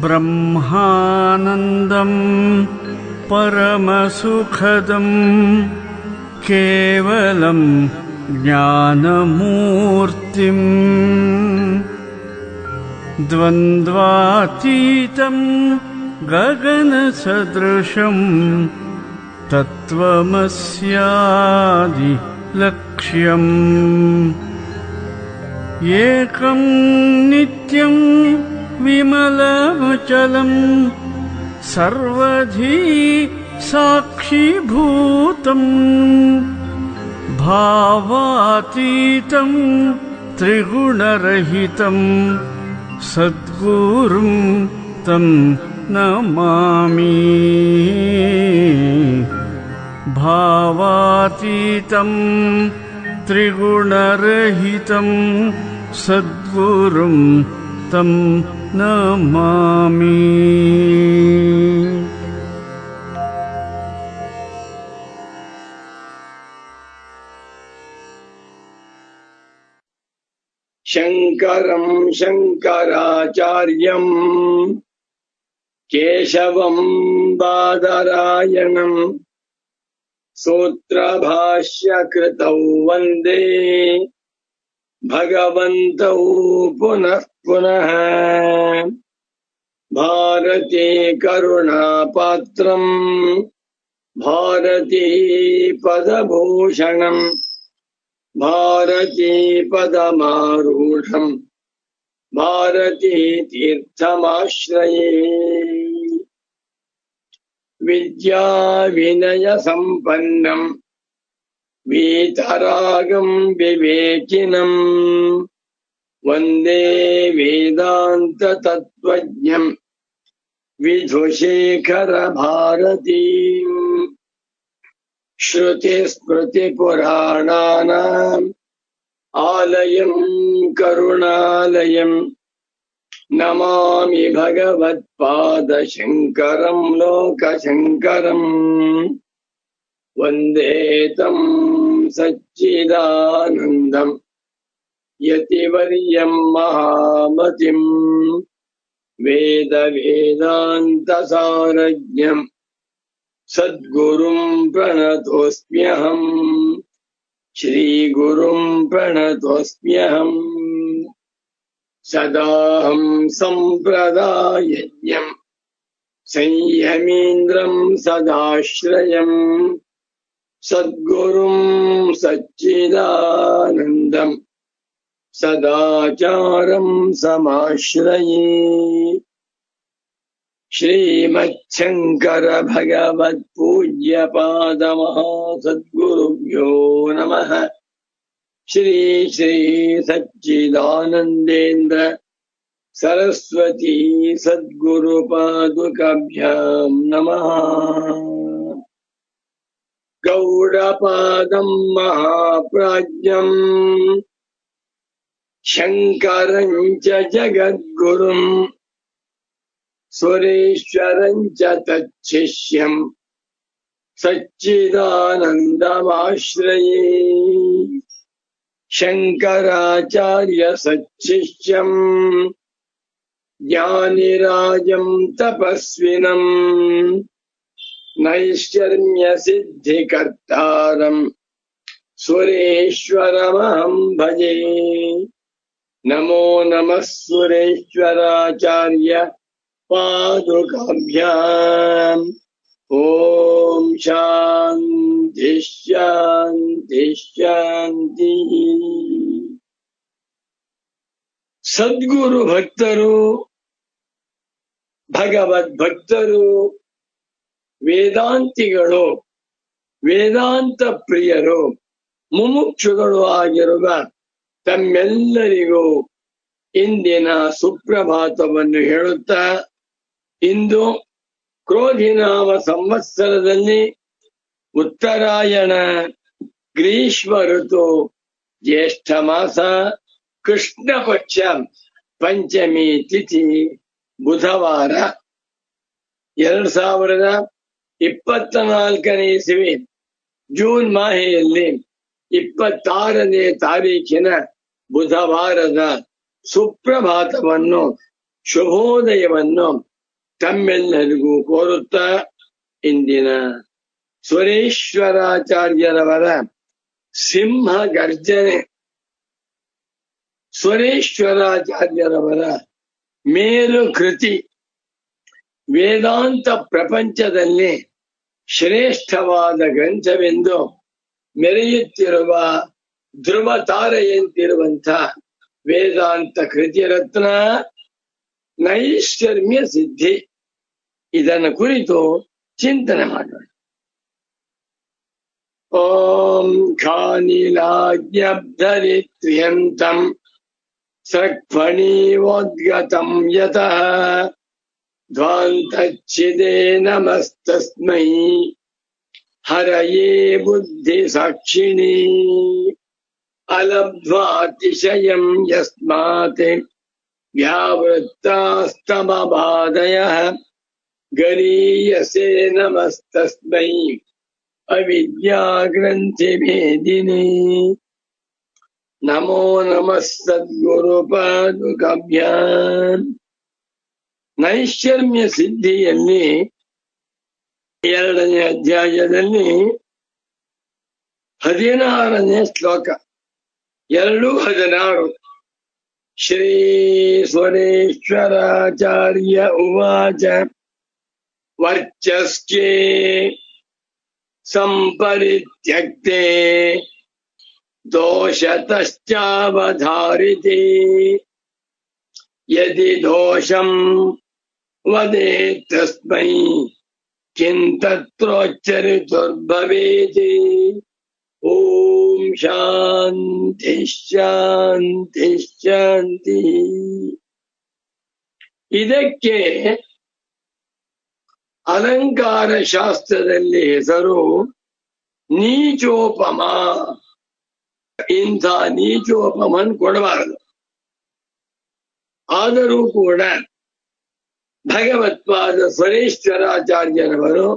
ಬ್ರಹ್ಮಾನಂದಂ ಪರಮಸುಖದಂ ಕೇವಲಂ ಜ್ಞಾನಮೂರ್ತಿಂ ದ್ವಂದ್ವಾತೀತಂ ಗಗನಸದೃಶಂ ತತ್ವಮಸ್ಯಾದಿ ಲಕ್ಷ್ಯಂ ಏಕಂ ನಿತ್ಯಂ ವಿಮಲಮಚಲಂ ಸರ್ವಧೀ ಸಾಕ್ಷೀಭೂತಂ ಭಾವಾತೀತಂ ತ್ರಿಗುಣರಹಿತಂ ಸದ್ಗುರುಂ ತಂ ನಮಾಮಿ ಭಾವಾತೀತಂ ತ್ರಿಗುಣರಹಿತಂ ಸದ್ಗುರುಂ ತಂ ನಮಾಮಿ. ಶಂಕರಂ ಶಂಕರಾಚಾರ್ಯಂ ಕೇಶವಂ ಬಾದರಾಯಣಂ ಸೂತ್ರಭಾಷ್ಯಕೃತೌ ವಂದೇ ಭಗವಂತೌ ಪುನಃ ಪುನಃ. ಭಾರತೀ ಕರುಣಾಪಾತ್ರಂ ಭಾರತೀ ಪದಭೂಷಣಂ ಭಾರತೀ ಪದಮಾರೂಢಂ ಭಾರತೀ ತೀರ್ಥಮಾಶ್ರಯೇ. ವಿದ್ಯಾ ವಿನಯ ಸಂಪನ್ನಂ ವೀತರಾಗಂ ವಿವೇಕಿನಂ ವಂದೇ ವೇದಾಂತ ತತ್ವಜ್ಞಂ ವಿಧುಶೇಖರ ಭಾರತೀಂ. ಶ್ರುತಿ ಸ್ಮೃತಿ ಪುರಾಣಾನಾಂ ಆಲಯಂ ಕರುಣಾಲಯಂ ನಮಾಮಿ ಭಗವತ್ಪಾದ ಶಂಕರಂ ಲೋಕಶಂಕರಂ. ವಂದೇ ತಂ ಸಚ್ಚಿದಾನಂದಂ ಯತಿವರ್ಯಂ ಮಹಾಮತಿಂ ವೇದ ವೇದಾಂತ ಸಾರಜ್ಞಂ ಸದ್ಗುರುಂ ಪ್ರಣತೋಸ್ಮ್ಯಹಂ ಶ್ರೀಗುರುಂ ಪ್ರಣತೋಸ್ಮ್ಯಹಂ. ಸದಾಹಂ ಸಂಪ್ರದಾಯಜ್ಞಂ ಸಂಯಮೀಂದ್ರಂ ಸದಾಶ್ರಯಂ ಸದ್ಗುರುಂ ಸಚ್ಚಿದಾನಂದಂ ಸದಾಚಾರಂ ಸಮಾಶ್ರಯೇ. ಶ್ರೀಮಚ್ಛಂಕರ ಭಗವತ್ ಪೂಜ್ಯ ಪಾದ ಮಹಾಸದ್ಗುರುಭ್ಯೋ ನಮಃ. ಶ್ರೀ ಶ್ರೀ ಸಚ್ಚಿದಾನಂದೇಂದ್ರ ಸರಸ್ವತಿ ಸದ್ಗುರು ಪಾದುಕಾಭ್ಯಾಂ ನಮಃ. ಗೌಡಪಾದಂ ಮಹಾಪ್ರಾಜ್ಞಂ ಶಂಕರಂ ಚ ಜಗದ್ಗುರುಂ ಸುರೇಶ್ವರಂ ಚ ತಚ್ಚಿಷ್ಯಂ ಸಚ್ಚಿದಾನಂದಮಾಶ್ರಯೇ. ಶಂಕರಾಚಾರ್ಯ ಸಚ್ಚಿಷ್ಯಂ ಜ್ಞಾನಿರಾಜಂ ತಪಸ್ವಿನಂ ನೈಷ್ಕರ್ಮ್ಯ ಸಿದ್ಧಿಕರ್ತಾರಂ ಸುರೇಶ್ವರಮಹಂ ಭಜೆ. ನಮೋ ನಮಃ ಸುರೇಶ್ವರಾಚಾರ್ಯ ಪಾದುಕಾಭ್ಯಾಂ. ಓಂ ಶಾಂತಿ ಶಾಂತಿ ಶಾಂತಿ. ಸದ್ಗುರು ಭಕ್ತರು, ಭಗವದ್ ಭಕ್ತರು, ವೇದಾಂತಿಗಳು, ವೇದಾಂತ ಪ್ರಿಯರು, ಮುಮುಕ್ಷುಗಳು ಆಗಿರುವ ತಮ್ಮೆಲ್ಲರಿಗೂ ಇಂದಿನ ಸುಪ್ರಭಾತವನ್ನು ಹೇಳುತ್ತಾ, ಇಂದು ಕ್ರೋಧಿನಾಮ ಸಂವತ್ಸರದಲ್ಲಿ ಉತ್ತರಾಯಣ ಗ್ರೀಷ್ಮ ಋತು ಜ್ಯೇಷ್ಠ ಮಾಸ ಕೃಷ್ಣ ಪಕ್ಷ ಪಂಚಮಿ ತಿಥಿ ಬುಧವಾರ 2024ನೇ ಇಸವಿ ಜೂನ್ ಮಾಹೆಯಲ್ಲಿ 26ನೇ ತಾರೀಖಿನ ಬುಧವಾರದ ಸುಪ್ರಭಾತವನ್ನು ಶುಭೋದಯವನ್ನು ತಮ್ಮೆಲ್ಲರಿಗೂ ಕೋರುತ್ತಾ ಇಂದಿನ ಸ್ವರೇಶ್ವರಾಚಾರ್ಯರವರ ಸಿಂಹ ಗರ್ಜನೆ, ಸ್ವರೇಶ್ವರಾಚಾರ್ಯರವರ ಮೇರು ಕೃತಿ, ವೇದಾಂತ ಪ್ರಪಂಚದಲ್ಲಿ ಶ್ರೇಷ್ಠವಾದ ಗ್ರಂಥವೆಂದು ಮೆರೆಯುತ್ತಿರುವ ಧ್ರುವ ತಾರೆಯಂತಿರುವಂಥ ವೇದಾಂತ ಕೃತಿ ರತ್ನ ನೈಷ್ಕರ್ಮ್ಯ ಸಿದ್ಧಿ. ಇದನ್ನು ಕುರಿತು ಚಿಂತನೆ ಮಾಡೋಣ. ಓಂ ಖಾನಿಲಾಜ್ಞಬ್ಧರಿತ್ರ್ಯಂತಂ ಸಕ್ಫಣೀವೋದ್ಗತಂ ಯತಃ ಧ್ವಾಂತಚ್ಛಿದೇ ನಮಸ್ತಸ್ಮೈ ಹರಯೇ ಬುದ್ಧಿ ಸಾಕ್ಷಿಣೀ ಅಲಬ್ಧ್ವಾತಿಶಯಂ ಯಸ್ಮಾತ್ ವ್ಯಾವೃತ್ತಾಸ್ತಮಬಾಧಯಃ ಗರೀಯಸೇ ನಮಸ್ತಸ್ಮೈ ಅವಿದ್ಯಾಗ್ರಂಥಿಭೇದಿನೇ. ನಮೋ ನಮಃ ಸದ್ಗುರುಪಾದುಕಾಭ್ಯಾಂ. ನೈಷ್ಕರ್ಮ್ಯ ಸಿದ್ಧಿಯಲ್ಲಿ 2ನೇ ಅಧ್ಯಾಯದಲ್ಲಿ 16ನೇ ಶ್ಲೋಕ, 2:16. ಶ್ರೀ ಸ್ವರೇಶ್ವರಾಚಾರ್ಯ ಉವಾಚ ವರ್ಚಸ್ಕೆ ಸಂಪರಿತ್ಯಕ್ತೆ ದೋಷತಶ್ಚಾವಧಾರಿತೆ ಯದಿ ದೋಷಂ ವದೇತ್ ತಸ್ಮೈ ಕಿಂ ತತ್ರೋಚ್ಚರಿತುರ್ಭವೇತಿ. ಓಂ ಶಾಂತಿ ಶಾಂತಿ ಶಾಂತಿ. ಇದಕ್ಕೆ ಅಲಂಕಾರ ಶಾಸ್ತ್ರದಲ್ಲಿ ಹೆಸರು ನೀಚೋಪಮ. ಇಂಥ ನೀಚೋಪಮನ್ ಕೊಡಬಾರದು. ಆದರೂ ಕೂಡ ಭಗವತ್ಪಾದ ಸ್ವರೇಶ್ವರಾಚಾರ್ಯರವರು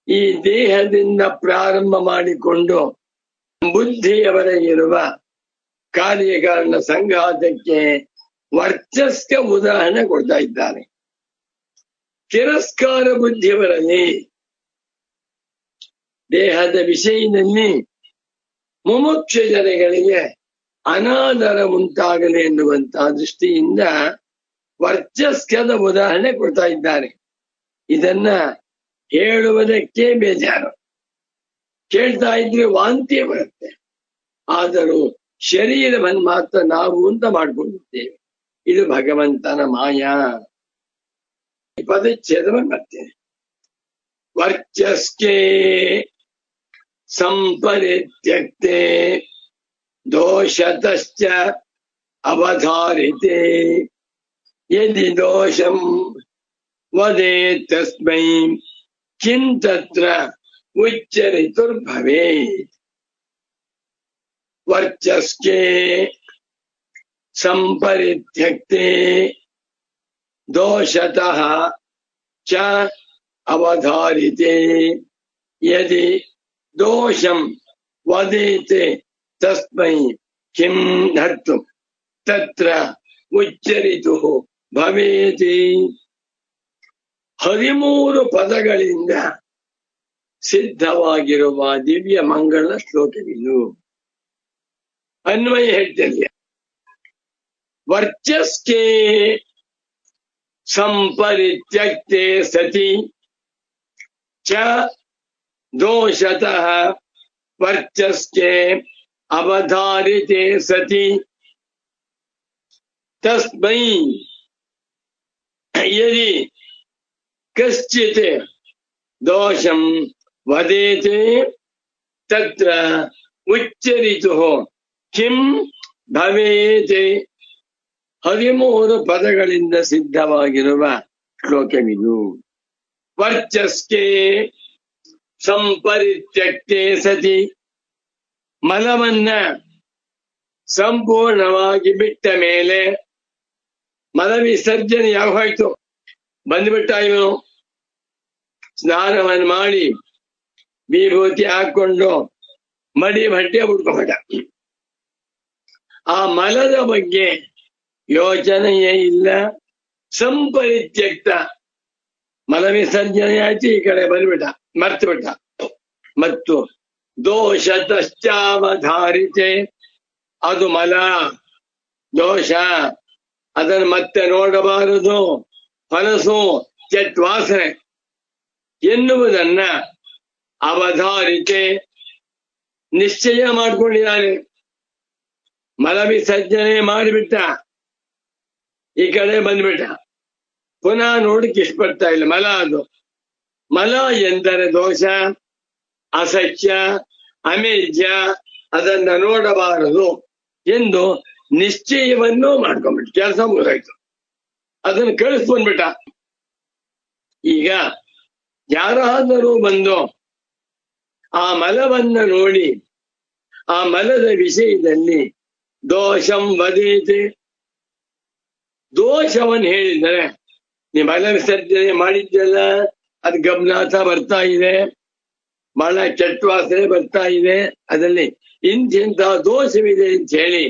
ಈ ದೇಹದಿಂದ ಪ್ರಾರಂಭ ಮಾಡಿಕೊಂಡು ಬುದ್ಧಿಯವರೆಗಿರುವ ಕಾರ್ಯಕಾರಣ ಸಂಘಾತಕ್ಕೆ ವರ್ಚಸ್ಕ ಉದಾಹರಣೆ ಕೊಡ್ತಾ ಇದ್ದಾರೆ. ತಿರಸ್ಕಾರ ಬುದ್ಧಿಯವರಲ್ಲಿ ದೇಹದ ವಿಷಯದಲ್ಲಿ ಮುಮುಕ್ಷ ಜನಗಳಿಗೆ ಅನಾದರ ಉಂಟಾಗಲಿ ಎನ್ನುವಂತಹ ದೃಷ್ಟಿಯಿಂದ ವರ್ಚಸ್ಕದ ಉದಾಹರಣೆ ಕೊಡ್ತಾ ಇದ್ದಾರೆ. ಇದನ್ನ ಹೇಳುವುದಕ್ಕೆ ಬೇಜಾರು, ಕೇಳ್ತಾ ಇದ್ರೆ ವಾಂತಿ ಬರುತ್ತೆ. ಆದರೂ ಶರೀರವನ್ನು ಮಾತ್ರ ನಾವು ಅಂತ ಮಾಡಿಕೊಂಡಿದ್ದೇವೆ. ಇದು ಭಗವಂತನ ಮಾಯಾ. ಪದಚ್ಛೇದವನ್ನು ಮಾಡ್ತೇನೆ. ವರ್ಚಸ್ಕೆ ಸಂಪರಿತ್ಯಕ್ತೆ ದೋಷತಶ್ಚ ಅವಧಾರಿತೆ ಯದಿ ದೋಷಂ ವದೇತ್ ತಸ್ಮೈ ಕಿಂ ತತ್ರ ಉಚ್ಚರಿತುರ್ಭವೇತ್. ವರ್ಚಸ್ಕೆ ಸಂಪರಿತ್ಯಕ್ತೆ ದೋಷತಃ ಚ ಅವಧಾರಿತೆ ಯದಿ ದೋಷಂ ವದೇತ್ ತಸ್ಮೈ ಕಿಂ ತತ್ರ ಉಚ್ಚರಿತು ಭವೇತಿ. 13 ಪದಗಳಿಂದ ಸಿದ್ಧವಾಗಿರುವ ದಿವ್ಯ ಮಂಗಳ ಶ್ಲೋಕವಿದು. ಅನ್ವಯ ಹೇಳ್ತೇನೆ. ವರ್ಚಸ್ಕೆ ಸಂಪರಿತ್ಯಕ್ತೆ ಸತಿ ಚ ದೋಷತಃ ವರ್ಚಸ್ಕೆ ಅವಧಾರಿತೆ ಸತಿ ತಸ್ಮೈ ಯದಿ ಕಶ್ಚಿತ್ ದೋಷಂ ವದೇತ್ ತತ್ರ ಉಚ್ಚರಿತುಃ ಕಿಂ ಭವೇತ್. 13 ಪದಗಳಿಂದ ಸಿದ್ಧವಾಗಿರುವ ಶ್ಲೋಕವಿದು. ವರ್ಚಸ್ಕೆ ಸಂಪರಿತ್ಯಕ್ತೆ ಸತಿ, ಮಲವನ್ನ ಸಂಪೂರ್ಣವಾಗಿ ಬಿಟ್ಟ ಮೇಲೆ, ಮಲ ವಿಸರ್ಜನೆ ಯಾವ ಹೋಯ್ತು, ಬಂದ್ಬಿಟ್ಟ ಇವನು, ಸ್ನಾನವನ್ನು ಮಾಡಿ ವಿಭೂತಿ ಹಾಕೊಂಡು ಮಡಿ ಬಟ್ಟೆ ಉಟ್ಕೊಂಡ. ಆ ಮಲದ ಬಗ್ಗೆ ಯೋಚನೆಯೇ ಇಲ್ಲ. ಸಂಪರಿತ್ಯಕ್ತ ಮಲ ವಿಸರ್ಜನೆ ಆಯ್ತು, ಈ ಕಡೆ ಬಂದ್ಬಿಟ್ಟ, ಮರ್ತು ಬಿಟ್ಟ. ಮತ್ತು ದೋಷತಶ್ಚಾವಧಾರಿತೆ, ಅದು ಮಲ ದೋಷ, ಅದನ್ನು ಮತ್ತೆ ನೋಡಬಾರದು, ಹೊಲಸು ಕೆಟ್ಟ ವಾಸನೆ ಎನ್ನುವುದನ್ನ ಅವಧಾರಿತೆ ನಿಶ್ಚಯ ಮಾಡ್ಕೊಂಡಿದ್ದಾನೆ. ಮಲ ವಿಸರ್ಜನೆ ಮಾಡಿಬಿಟ್ಟ, ಈ ಕಡೆ ಬಂದ್ಬಿಟ್ಟ, ಪುನಃ ನೋಡಕ್ಕೆ ಇಷ್ಟಪಡ್ತಾ ಇಲ್ಲ. ಮಲ ಅದು ಮಲ ಎಂದರೆ ದೋಷ, ಅಸತ್ಯ, ಅಮೇಜ್ಯ, ಅದನ್ನ ನೋಡಬಾರದು ಎಂದು ನಿಶ್ಚಯವನ್ನು ಮಾಡ್ಕೊಂಡ್ಬಿಟ್ಟು ಕೆಲಸ ಮುಗಿದಾಯ್ತು. ಅದನ್ನು ಕಳಿಸ್ಕೊಂಡ್ಬಿಟ್ಟ. ಈಗ ಯಾರಾದರೂ ಬಂದು ಆ ಮಲವನ್ನ ನೋಡಿ ಆ ಮಲದ ವಿಷಯದಲ್ಲಿ ದೋಷಂ ವದೇತಿ, ದೋಷವನ್ನು ಹೇಳಿದರೆ, ನೀ ಮಲ ವಿಸರ್ಜನೆ ಮಾಡಿದ್ದಲ್ಲ, ಅದು ಗಮನಾಥ ಬರ್ತಾ ಇದೆ, ಮಳ ಕೆಟ್ಟ ವಾಸನೆ ಬರ್ತಾ ಇದೆ, ಅದರಲ್ಲಿ ಇಂತಿಂತ ದೋಷವಿದೆ ಅಂತ ಹೇಳಿ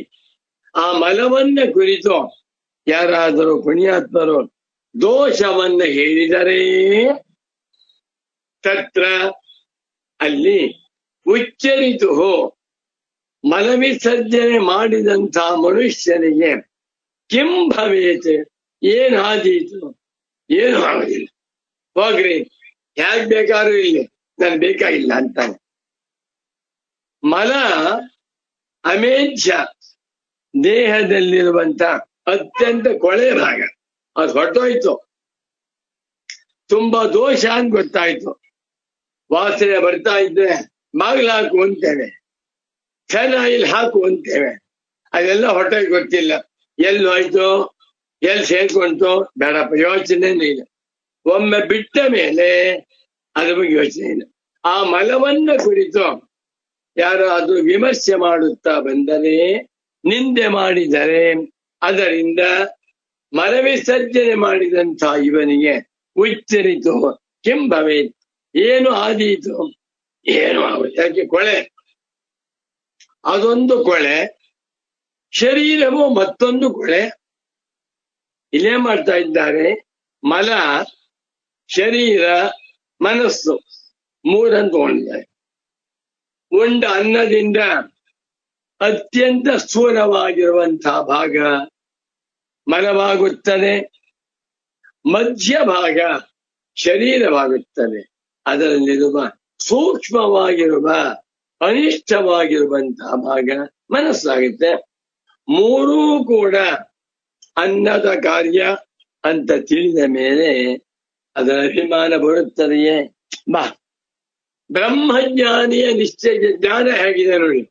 ಆ ಮಲವನ್ನ ಕುರಿತು ಯಾರಾದರೂ ಪುಣ್ಯಾತ್ಮರು ದೋಷವನ್ನ ಹೇಳಿದರೆ ತತ್ರ ಅಲ್ಲಿ ಉಚ್ಚರಿತು ಮಲವಿಸರ್ಜನೆ ಮಾಡಿದಂಥ ಮನುಷ್ಯನಿಗೆ ಕಿಂ ಭವೇತ್, ಏನಾದೀತು, ಏನು ಆಗುದಿಲ್ಲ, ಹೋಗ್ರಿ ಯಾಕೆ ಬೇಕಾದ್ರೂ ಇಲ್ಲಿ, ನನ್ ಬೇಕಾಗಿಲ್ಲ ಅಂತಾನೆ. ಮಲ ಅಮೇಧ್ಯ, ದೇಹದಲ್ಲಿರುವಂತ ಅತ್ಯಂತ ಕೊಳೆ ಭಾಗ, ಅದು ಹೊರಟೋಯ್ತು. ತುಂಬಾ ದೋಷ ಅಂತ ಗೊತ್ತಾಯ್ತು. ವಾಸನೆ ಬರ್ತಾ ಇದ್ರೆ ಬಾಗಿಲು ಹಾಕು ಅಂತೇವೆ, ಫೆನಾಯಿಲ್ ಹಾಕು ಅಂತೇವೆ, ಅದೆಲ್ಲ ಹೊಟ್ಟೆಗೆ ಗೊತ್ತಿಲ್ಲ, ಎಲ್ಲಿ ಹೋಯ್ತು, ಎಲ್ಲಿ ಸೇರ್ಕೊಂತು, ಬೇಡಪ್ಪ, ಯೋಚನೆನೇ ಇಲ್ಲ. ಒಮ್ಮೆ ಬಿಟ್ಟ ಮೇಲೆ ಅದ್ರ ಬಗ್ಗೆ ಯೋಚನೆ ಇಲ್ಲ. ಆ ಮಲವನ್ನ ಕುರಿತು ಯಾರಾದ್ರೂ ವಿಮರ್ಶೆ ಮಾಡುತ್ತಾ ಬಂದರೆ, ನಿಂದೆ ಮಾಡಿದರೆ, ಅದರಿಂದ ಮಲ ವಿಸರ್ಜನೆ ಮಾಡಿದಂಥ ಇವನಿಗೆ ಉಚ್ಚರಿತು ಕಿಂ ಭವೇತ್, ಏನು ಆದೀತು, ಏನು ಆಗುತ್ತೆ. ಯಾಕೆ ಕೊಳೆ, ಅದೊಂದು ಕೊಳೆ, ಶರೀರವು ಮತ್ತೊಂದು ಕೊಳೆ. ಇಲ್ಲೇ ಮಾಡ್ತಾ ಇದ್ದಾರೆ, ಮಲ, ಶರೀರ, ಮನಸ್ಸು ಮೂರನ್ನು ತಗೊಂಡಿದ್ದಾರೆ. ಉಂಡ ಅನ್ನದಿಂದ ಅತ್ಯಂತ ಸ್ಥೂಲವಾಗಿರುವಂತಹ ಭಾಗ ಮಲವಾಗುತ್ತದೆ, ಮಧ್ಯ ಭಾಗ ಶರೀರವಾಗುತ್ತದೆ, ಅದರಲ್ಲಿರುವ ಸೂಕ್ಷ್ಮವಾಗಿರುವ ಅನಿಷ್ಟವಾಗಿರುವಂತಹ ಭಾಗ ಮನಸ್ಸಾಗುತ್ತೆ. ಮೂರೂ ಕೂಡ ಅನ್ನದ ಕಾರ್ಯ ಅಂತ ತಿಳಿದ ಮೇಲೆ ಅದರ ಅಭಿಮಾನ ಬರುತ್ತದೆಯೇ? ಬಾ, ಬ್ರಹ್ಮಜ್ಞಾನಿಯ ನಿಶ್ಚಯ ಜ್ಞಾನ ಹೇಗಿದೆ ನೋಡಿ.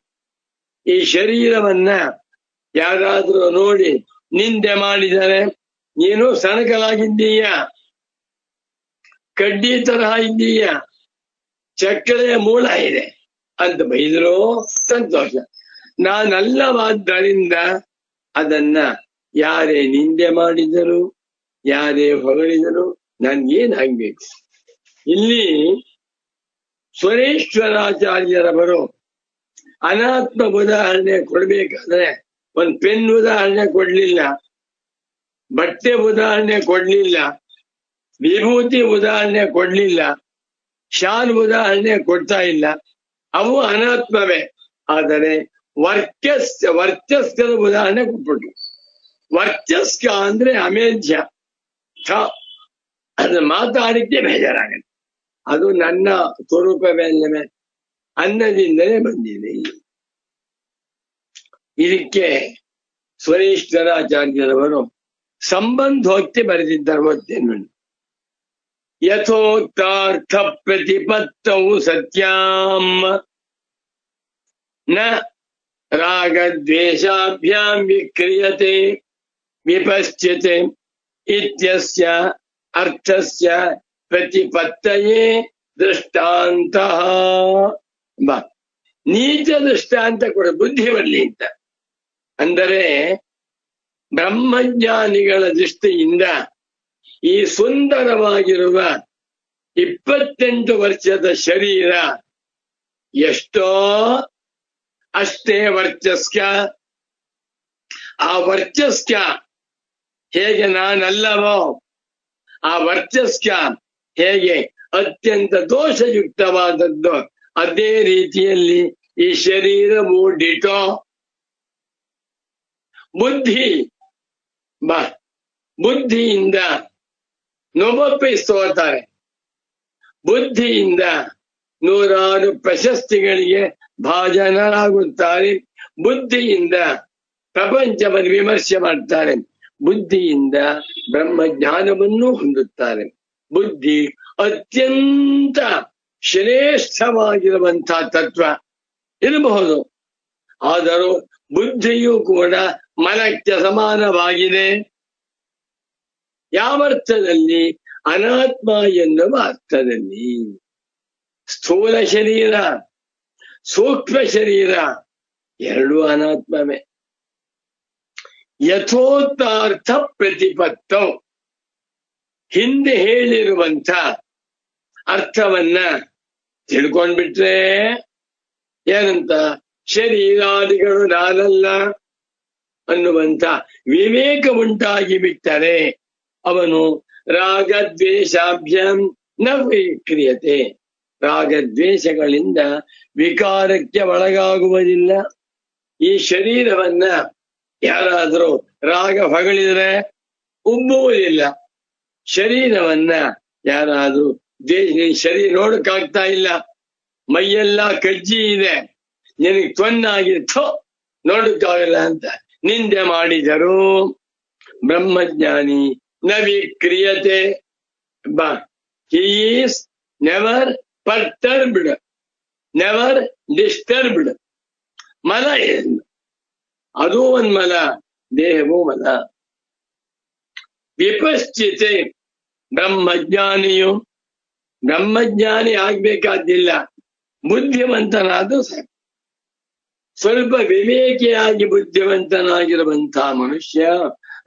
ಈ ಶರೀರವನ್ನ ಯಾರಾದ್ರೂ ನೋಡಿ ನಿಂದೆ ಮಾಡಿದರೆ, ನೀನು ಸಣಕಲಾಗಿದ್ದೀಯ, ಕಡ್ಡಿ ತರಹ ಇದ್ದೀಯ, ಚಕ್ಕಳೆಯ ಮೂಲ ಇದೆ ಅಂತ ಬೈದ್ರು ಸಂತೋಷ. ನಾನಲ್ಲವಾದ್ದರಿಂದ ಅದನ್ನ ಯಾರೇ ನಿಂದೆ ಮಾಡಿದರು, ಯಾರೇ ಹೊಗಳಿದರು, ನನ್ಗೇನಾಗ್ಬೇಕು? ಇಲ್ಲಿ ಸ್ವರೇಶ್ವರಾಚಾರ್ಯರವರು ಅನಾತ್ಮ ಉದಾಹರಣೆ ಕೊಡ್ಬೇಕಾದ್ರೆ ಒಂದ್ ಪೆನ್ ಉದಾಹರಣೆ ಕೊಡ್ಲಿಲ್ಲ, ಬಟ್ಟೆ ಉದಾಹರಣೆ ಕೊಡ್ಲಿಲ್ಲ, ವಿಭೂತಿ ಉದಾಹರಣೆ ಕೊಡ್ಲಿಲ್ಲ, ಶಾಲ್ ಉದಾಹರಣೆ ಕೊಡ್ತಾ ಇಲ್ಲ. ಅವು ಅನಾತ್ಮವೇ, ಆದರೆ ವರ್ಚಸ್ಕರ ಉದಾಹರಣೆ ಕೊಟ್ಬಿಟ್ರು. ವರ್ಚಸ್ಕ ಅಂದ್ರೆ ಅಮೇಧ್ಯ, ಅದು ಮಾತಾಡಿಕ್ಕೆ ಬೇಜಾರಾಗತ್ತೆ. ಅದು ನನ್ನ ಸ್ವರೂಪವೇ, ಅನ್ನದಿಂದಲೇ ಬಂದಿದೆ. ಇದಕ್ಕೆ ಸ್ವರೇಶ್ವರಾಚಾರ್ಯರವರು ಸಂಬಂಧೋಕ್ತಿ ಬರೆದಿದ್ದಾರೆ. ಓದ್ತೇನೆ. ಯಥೋಕ್ತಾರ್ಥ ಪ್ರತಿಪತ್ತೌ ಸತ್ಯಾಂ ನ ರಾಗದ್ವೇಷಾಭ್ಯಾಂ ವಿಕ್ರಿಯತೆ ವಿಪಶ್ಚಿತೆ ಇತ್ಯಸ್ಯ ಅರ್ಥಸ್ಯ ಪ್ರತಿಪತ್ತಯೇ ದೃಷ್ಟಾಂತಃ. ಬಾ, ನೀಚ ದೃಷ್ಟಾಂತ ಕೊಡ, ಬುದ್ಧಿ ಬರಲಿ ಅಂತ. ಅಂದರೆ ಬ್ರಹ್ಮಜ್ಞಾನಿಗಳ ದೃಷ್ಟಿಯಿಂದ ಈ ಸುಂದರವಾಗಿರುವ 28 ವರ್ಷದ ಶರೀರ ಎಷ್ಟೋ ಅಷ್ಟೇ ವರ್ಚಸ್ಕ. ಆ ವರ್ಚಸ್ಕ ಹೇಗೆ ನಾನಲ್ಲವೋ, ಆ ವರ್ಚಸ್ಕ ಹೇಗೆ ಅತ್ಯಂತ ದೋಷಯುಕ್ತವಾದದ್ದು, ಅದೇ ರೀತಿಯಲ್ಲಿ ಈ ಶರೀರ ಮೂಡಿಟೋ. ಬುದ್ಧಿಯಿಂದ ನೊಬಪ್ಪಿಸೋತಾರೆ, ಬುದ್ಧಿಯಿಂದ ನೂರಾರು ಪ್ರಶಸ್ತಿಗಳಿಗೆ ಭಾಜನರಾಗುತ್ತಾರೆ, ಬುದ್ಧಿಯಿಂದ ಪ್ರಪಂಚವನ್ನು ವಿಮರ್ಶೆ ಮಾಡ್ತಾರೆ, ಬುದ್ಧಿಯಿಂದ ಬ್ರಹ್ಮಜ್ಞಾನವನ್ನು ಹೊಂದುತ್ತಾರೆ. ಬುದ್ಧಿ ಅತ್ಯಂತ ಶ್ರೇಷ್ಠವಾಗಿರುವಂತಹ ತತ್ವ ಇರಬಹುದು, ಆದರೂ ಬುದ್ಧಿಯೂ ಕೂಡ ಮನಕ್ಕೆ ಸಮಾನವಾಗಿದೆ. ಯಾವ ಅರ್ಥದಲ್ಲಿ? ಅನಾತ್ಮ ಎನ್ನುವ ಅರ್ಥದಲ್ಲಿ. ಸ್ಥೂಲ ಶರೀರ, ಸೂಕ್ಷ್ಮ ಶರೀರ ಎರಡೂ ಅನಾತ್ಮವೇ. ಯಥೋಕ್ತಾರ್ಥ ಪ್ರತಿಪತ್ತೌ, ಹಿಂದೆ ಹೇಳಿರುವಂತ ಅರ್ಥವನ್ನ ತಿಳ್ಕೊಂಡ್ಬಿಟ್ರೆ ಏನಂತ, ಶರೀರಾದಿಗಳು ನಾನಲ್ಲ ಅನ್ನುವಂತ ವಿವೇಕ ಉಂಟಾಗಿ ಬಿಟ್ಟರೆ ಅವನು ರಾಗದ್ವೇಷಾಭ್ಯಾಂ ನ ವಿಕ್ರಿಯತೆ, ರಾಗದ್ವೇಷಗಳಿಂದ ವಿಕಾರಕ್ಕೆ ಒಳಗಾಗುವುದಿಲ್ಲ. ಈ ಶರೀರವನ್ನ ಯಾರಾದರೂ ರಾಗ ಹೊಗಳಿದ್ರೆ ಉಬ್ಬುವುದಿಲ್ಲ. ಶರೀರವನ್ನ ಯಾರಾದ್ರೂ ಶರೀರ ನೋಡಕ್ಕಾಗ್ತಾ ಇಲ್ಲ, ಮೈಯೆಲ್ಲ ಕಜ್ಜಿ ಇದೆ, ನಿನಗೆ ತೊನ್ನಾಗಿರ್ತೋ ನೋಡಕ್ಕಾಗಲ್ಲ ಅಂತ ನಿಂದೆ ಮಾಡಿದರು ಬ್ರಹ್ಮಜ್ಞಾನಿ ನ ವಿಕ್ರಿಯತೆ. He is never perturbed, never disturbed. ಮಲ ಏನು? ಅದೂ ಒಂದ್ ಮಲ, ದೇಹವೂ ಮಲ. ವಿಪಶ್ಚಿತೆ, ಬ್ರಹ್ಮಜ್ಞಾನಿ ಆಗ್ಬೇಕಾದಿಲ್ಲ, ಬುದ್ಧಿವಂತನಾದ ಸಾಕು. ಸ್ವಲ್ಪ ವಿವೇಕಿಯಾಗಿ ಬುದ್ಧಿವಂತನಾಗಿರುವಂತಹ ಮನುಷ್ಯ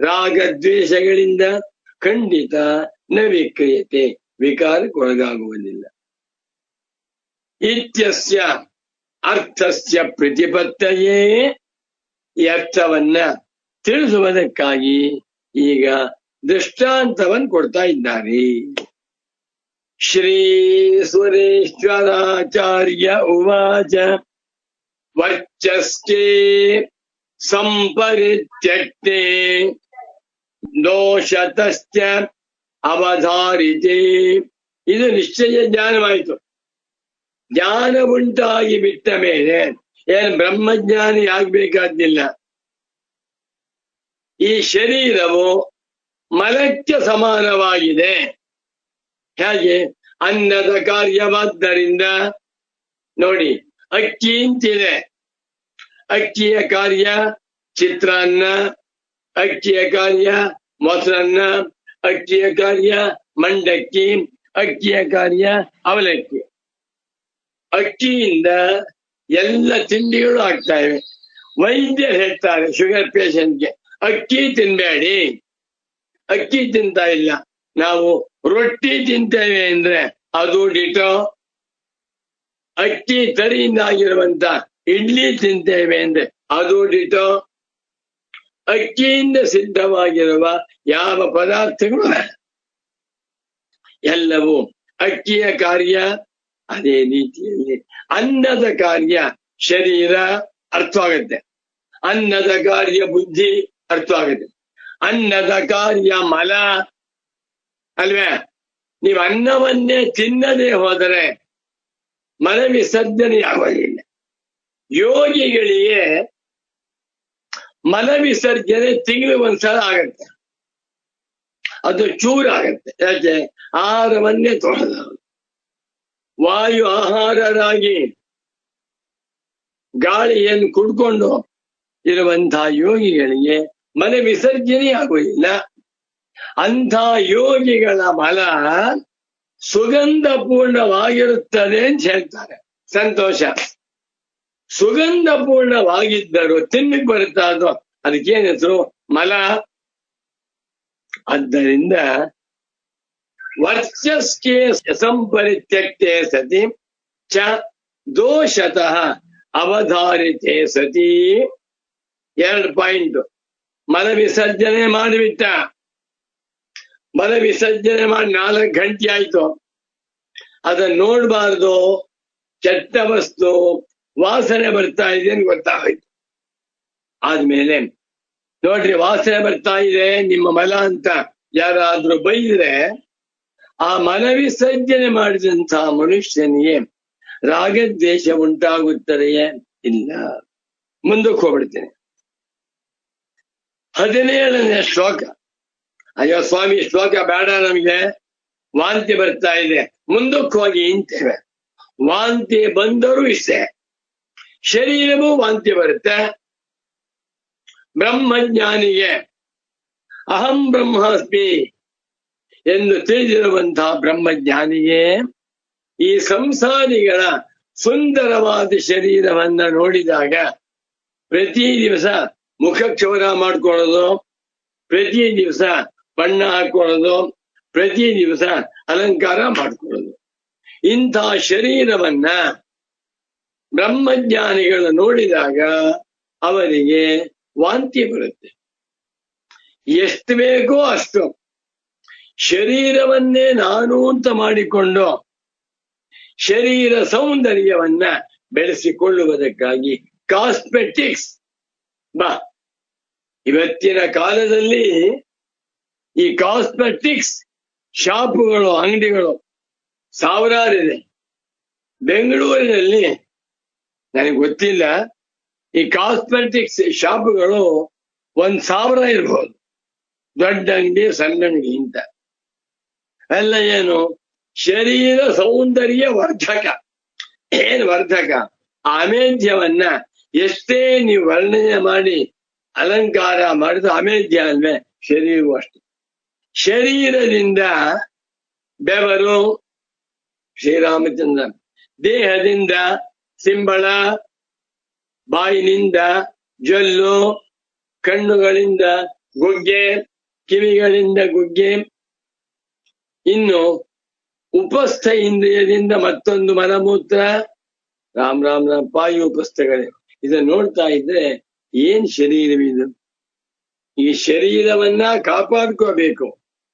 ರಾಗದ್ವೇಷಗಳಿಂದ ಖಂಡಿತ ನ ವಿಕ್ರಿಯತೆ, ವಿಕಾರಕ್ಕೊಳಗಾಗುವುದಿಲ್ಲ. ಇತ್ಯಸ್ಯ ಅರ್ಥಸ್ಯ ಪ್ರತಿಪತ್ತಯೇ, ಈ ಅರ್ಥವನ್ನ ತಿಳಿಸುವುದಕ್ಕಾಗಿ ಈಗ ದೃಷ್ಟಾಂತವನ್ನು ಕೊಡ್ತಾ ಇದ್ದಾರೆ. ಶ್ರೀ ಸುರೇಶ್ವರಾಚಾರ್ಯ ಉವಾಚ ವರ್ಚಸ್ಕೆ ಸಂಪರಿತ್ಯಕ್ತೆ ದೋಷತಶ್ಚ ಅವಧಾರಿತೆ. ಇದು ನಿಶ್ಚಯ ಜ್ಞಾನವಾಯಿತು. ಜ್ಞಾನ ಉಂಟಾಗಿ ಬಿಟ್ಟ ಮೇಲೆ ಏನು ಬ್ರಹ್ಮಜ್ಞಾನಿ ಆಗ್ಬೇಕಾದ್ದಿಲ್ಲ. ಈ ಶರೀರವು ಮಲಕ್ಕೆ ಸಮಾನವಾಗಿದೆ. ಹೇಗೆ? ಅನ್ನದ ಕಾರ್ಯವಾದ್ದರಿಂದ ನೋಡಿ, ಅಕ್ಕಿ ಅಂತಿದೆ, ಅಕ್ಕಿಯ ಕಾರ್ಯ ಚಿತ್ರಾನ್ನ, ಅಕ್ಕಿಯ ಕಾರ್ಯ ಮೊಸರನ್ನ, ಅಕ್ಕಿಯ ಕಾರ್ಯ ಮಂಡಕ್ಕಿ, ಅಕ್ಕಿಯ ಕಾರ್ಯ ಅವಲಕ್ಕಿ. ಅಕ್ಕಿಯಿಂದ ಎಲ್ಲ ತಿಂಡಿಗಳು ಆಗ್ತಾ ಇವೆ. ವೈದ್ಯರು ಹೇಳ್ತಾರೆ ಶುಗರ್ ಪೇಷಂಟ್ಗೆ ಅಕ್ಕಿ ತಿನ್ಬೇಡಿ, ಅಕ್ಕಿ ತಿಂತಾ ಇಲ್ಲ. ನಾವು ರೊಟ್ಟಿ ತಿಂತೇವೆ ಅಂದ್ರೆ ಅದು ಡಿಟೋ. ಅಕ್ಕಿ ತರಿಯಿಂದ ಆಗಿರುವಂತ ಇಡ್ಲಿ ತಿಂತೇವೆ ಅಂದ್ರೆ ಅದು ಡಿಟೋ. ಅಕ್ಕಿಯಿಂದ ಸಿದ್ಧವಾಗಿರುವ ಯಾವ ಪದಾರ್ಥಗಳು ಎಲ್ಲವೂ ಅಕ್ಕಿಯ ಕಾರ್ಯ. ಅದೇ ರೀತಿಯಲ್ಲಿ ಅನ್ನದ ಕಾರ್ಯ ಶರೀರ ಅರ್ಥವಾಗುತ್ತೆ, ಅನ್ನದ ಕಾರ್ಯ ಬುದ್ಧಿ ಅರ್ಥವಾಗುತ್ತೆ, ಅನ್ನದ ಕಾರ್ಯ ಮಲ ಅಲ್ವೇ. ನೀವು ಅನ್ನವನ್ನೇ ತಿನ್ನದೆ ಹೋದರೆ ಮಲ ವಿಸರ್ಜನೆ ಆಗೋದಿಲ್ಲ. ಯೋಗಿಗಳಿಗೆ ಮಲ ವಿಸರ್ಜನೆ ತಿಂಗಳು ಒಂದ್ಸಲ ಆಗತ್ತೆ, ಅದು ಚೂರಾಗತ್ತೆ. ಯಾಕೆ? ಆಹಾರವನ್ನೇ ತೊಳೆದ ವಾಯು ಆಹಾರರಾಗಿ ಗಾಳಿಯನ್ನು ಕುಡ್ಕೊಂಡು ಇರುವಂತಹ ಯೋಗಿಗಳಿಗೆ ಮಲ ವಿಸರ್ಜನೆ ಆಗುವುದಿಲ್ಲ. ಅಂಥ ಯೋಗಿಗಳ ಮಲ ಸುಗಂಧಪೂರ್ಣವಾಗಿರುತ್ತದೆ ಅಂತ ಹೇಳ್ತಾರೆ. ಸಂತೋಷ. ಸುಗಂಧಪೂರ್ಣವಾಗಿದ್ದರು ತಿನ್ನಕ್ ಬರುತ್ತಾ ಅದು? ಅದಕ್ಕೇನ್ ಹೆಸರು? ಮಲ. ಆದ್ದರಿಂದ ವರ್ಚಸ್ಕೆ ಸಂಪರಿತ್ಯಕ್ತೆ ಸತಿ ಚ ದೋಷತಃ ಅವಧಾರಿತೆ ಸತಿ. 2 ಪಾಯಿಂಟ್. ಮಲ ವಿಸರ್ಜನೆ ಮಾಡಿಬಿಟ್ಟ, ಮಲ ವಿಸರ್ಜನೆ ಮಾಡಿ 4 ಗಂಟೆ ಆಯ್ತು, ಅದನ್ನ ನೋಡ್ಬಾರ್ದು, ಕೆಟ್ಟ ವಸ್ತು ವಾಸನೆ ಬರ್ತಾ ಇದೆ ಅಂತ ಗೊತ್ತಾಗೋಯ್ತು. ಆದ್ಮೇಲೆ ನೋಡ್ರಿ, ವಾಸನೆ ಬರ್ತಾ ಇದೆ ನಿಮ್ಮ ಮಲ ಅಂತ ಯಾರಾದ್ರೂ ಬೈದ್ರೆ ಆ ಮಲ ವಿಸರ್ಜನೆ ಮಾಡಿದಂತಹ ಮನುಷ್ಯನಿಗೆ ರಾಗದ್ವೇಷ ಉಂಟಾಗುತ್ತದೆಯೇ? ಇಲ್ಲ. ಮುಂದಕ್ಕೆ ಹೋಗ್ಬಿಡ್ತೇನೆ. 17ನೇ ಶ್ಲೋಕ. ಅಯ್ಯೋ ಸ್ವಾಮಿ, ಶ್ಲೋಕ ಬೇಡ ನಮಗೆ, ವಾಂತಿ ಬರ್ತಾ ಇದೆ, ಮುಂದಕ್ಕೆ ಹೋಗಿ ಇಂತೇವೆ. ವಾಂತಿ ಬಂದರೂ ಇಷ್ಟೇ, ಶರೀರವೂ ವಾಂತಿ ಬರುತ್ತೆ. ಬ್ರಹ್ಮಜ್ಞಾನಿಗೆ ಅಹಂ ಬ್ರಹ್ಮಾಸ್ಮಿ ಎಂದು ತಿಳಿದಿರುವಂತಹ ಬ್ರಹ್ಮಜ್ಞಾನಿಗೆ ಈ ಸಂಸಾರಿಗಳ ಸುಂದರವಾದ ಶರೀರವನ್ನ ನೋಡಿದಾಗ ಪ್ರತಿ ದಿವಸ ಮುಖಕ್ಷೌರ ಮಾಡ್ಕೊಳ್ಳೋದು, ಪ್ರತಿ ದಿವಸ ಬಣ್ಣ ಹಾಕೊಳ್ಳೋದು, ಪ್ರತಿ ದಿವಸ ಅಲಂಕಾರ ಮಾಡ್ಕೊಳ್ಳೋದು, ಇಂಥ ಶರೀರವನ್ನ ಬ್ರಹ್ಮಜ್ಞಾನಿಗಳು ನೋಡಿದಾಗ ಅವರಿಗೆ ವಾಂತಿ ಬರುತ್ತೆ. ಎಷ್ಟು ಬೇಕೋ ಅಷ್ಟು ಶರೀರವನ್ನೇ ನಾನು ಅಂತ ಮಾಡಿಕೊಂಡು ಶರೀರ ಸೌಂದರ್ಯವನ್ನ ಬೆಳೆಸಿಕೊಳ್ಳುವುದಕ್ಕಾಗಿ ಕಾಸ್ಮೆಟಿಕ್ಸ್ ಇವತ್ತಿನ ಕಾಲದಲ್ಲಿ ಈ ಕಾಸ್ಮೆಟಿಕ್ಸ್ ಶಾಪುಗಳು, ಅಂಗಡಿಗಳು ಸಾವಿರಾರಿದೆ. ಬೆಂಗಳೂರಿನಲ್ಲಿ ನನಗೆ ಗೊತ್ತಿಲ್ಲ, ಈ ಕಾಸ್ಮೆಟಿಕ್ಸ್ ಶಾಪುಗಳು 1,000 ಇರ್ಬೋದು, ದೊಡ್ಡ ಅಂಗಡಿ ಸಣ್ಣ ಅಂಗಡಿ ಅಂತ. ಎಲ್ಲ ಏನು? ಶರೀರ ಸೌಂದರ್ಯ ವರ್ಧಕ. ಏನ್ ವರ್ಧಕ? ಆಮೇಧ್ಯವನ್ನ ಎಷ್ಟೇ ನೀವು ವರ್ಣನೆ ಮಾಡಿ ಅಲಂಕಾರ ಮಾಡಿದ ಆಮೇಧ್ಯ ಅಲ್ವೇ ಶರೀರವೂ ಅಷ್ಟೆ. ಶರೀರದಿಂದ ಬೆವರು, ಶ್ರೀರಾಮಚಂದ್ರ, ದೇಹದಿಂದ ಸಿಂಬಳ, ಬಾಯಿನಿಂದ ಜೊಲ್ಲು, ಕಣ್ಣುಗಳಿಂದ ಗುಗ್ಗೆ, ಕಿವಿಗಳಿಂದ ಗುಗ್ಗೆ, ಇನ್ನು ಉಪಸ್ಥ ಇಂದ್ರಿಯದಿಂದ ಮತ್ತೊಂದು ಮಲಮೂತ್ರ. ರಾಮ್ ರಾಮ್ ರಾಮ್, ಪಾಯು ಉಪಸ್ಥಗಳೇ. ಇದನ್ನ ನೋಡ್ತಾ ಇದ್ರೆ ಏನ್ ಶರೀರವಿದು? ಈ ಶರೀರವನ್ನ ಕಾಪಾಡ್ಕೋಬೇಕು,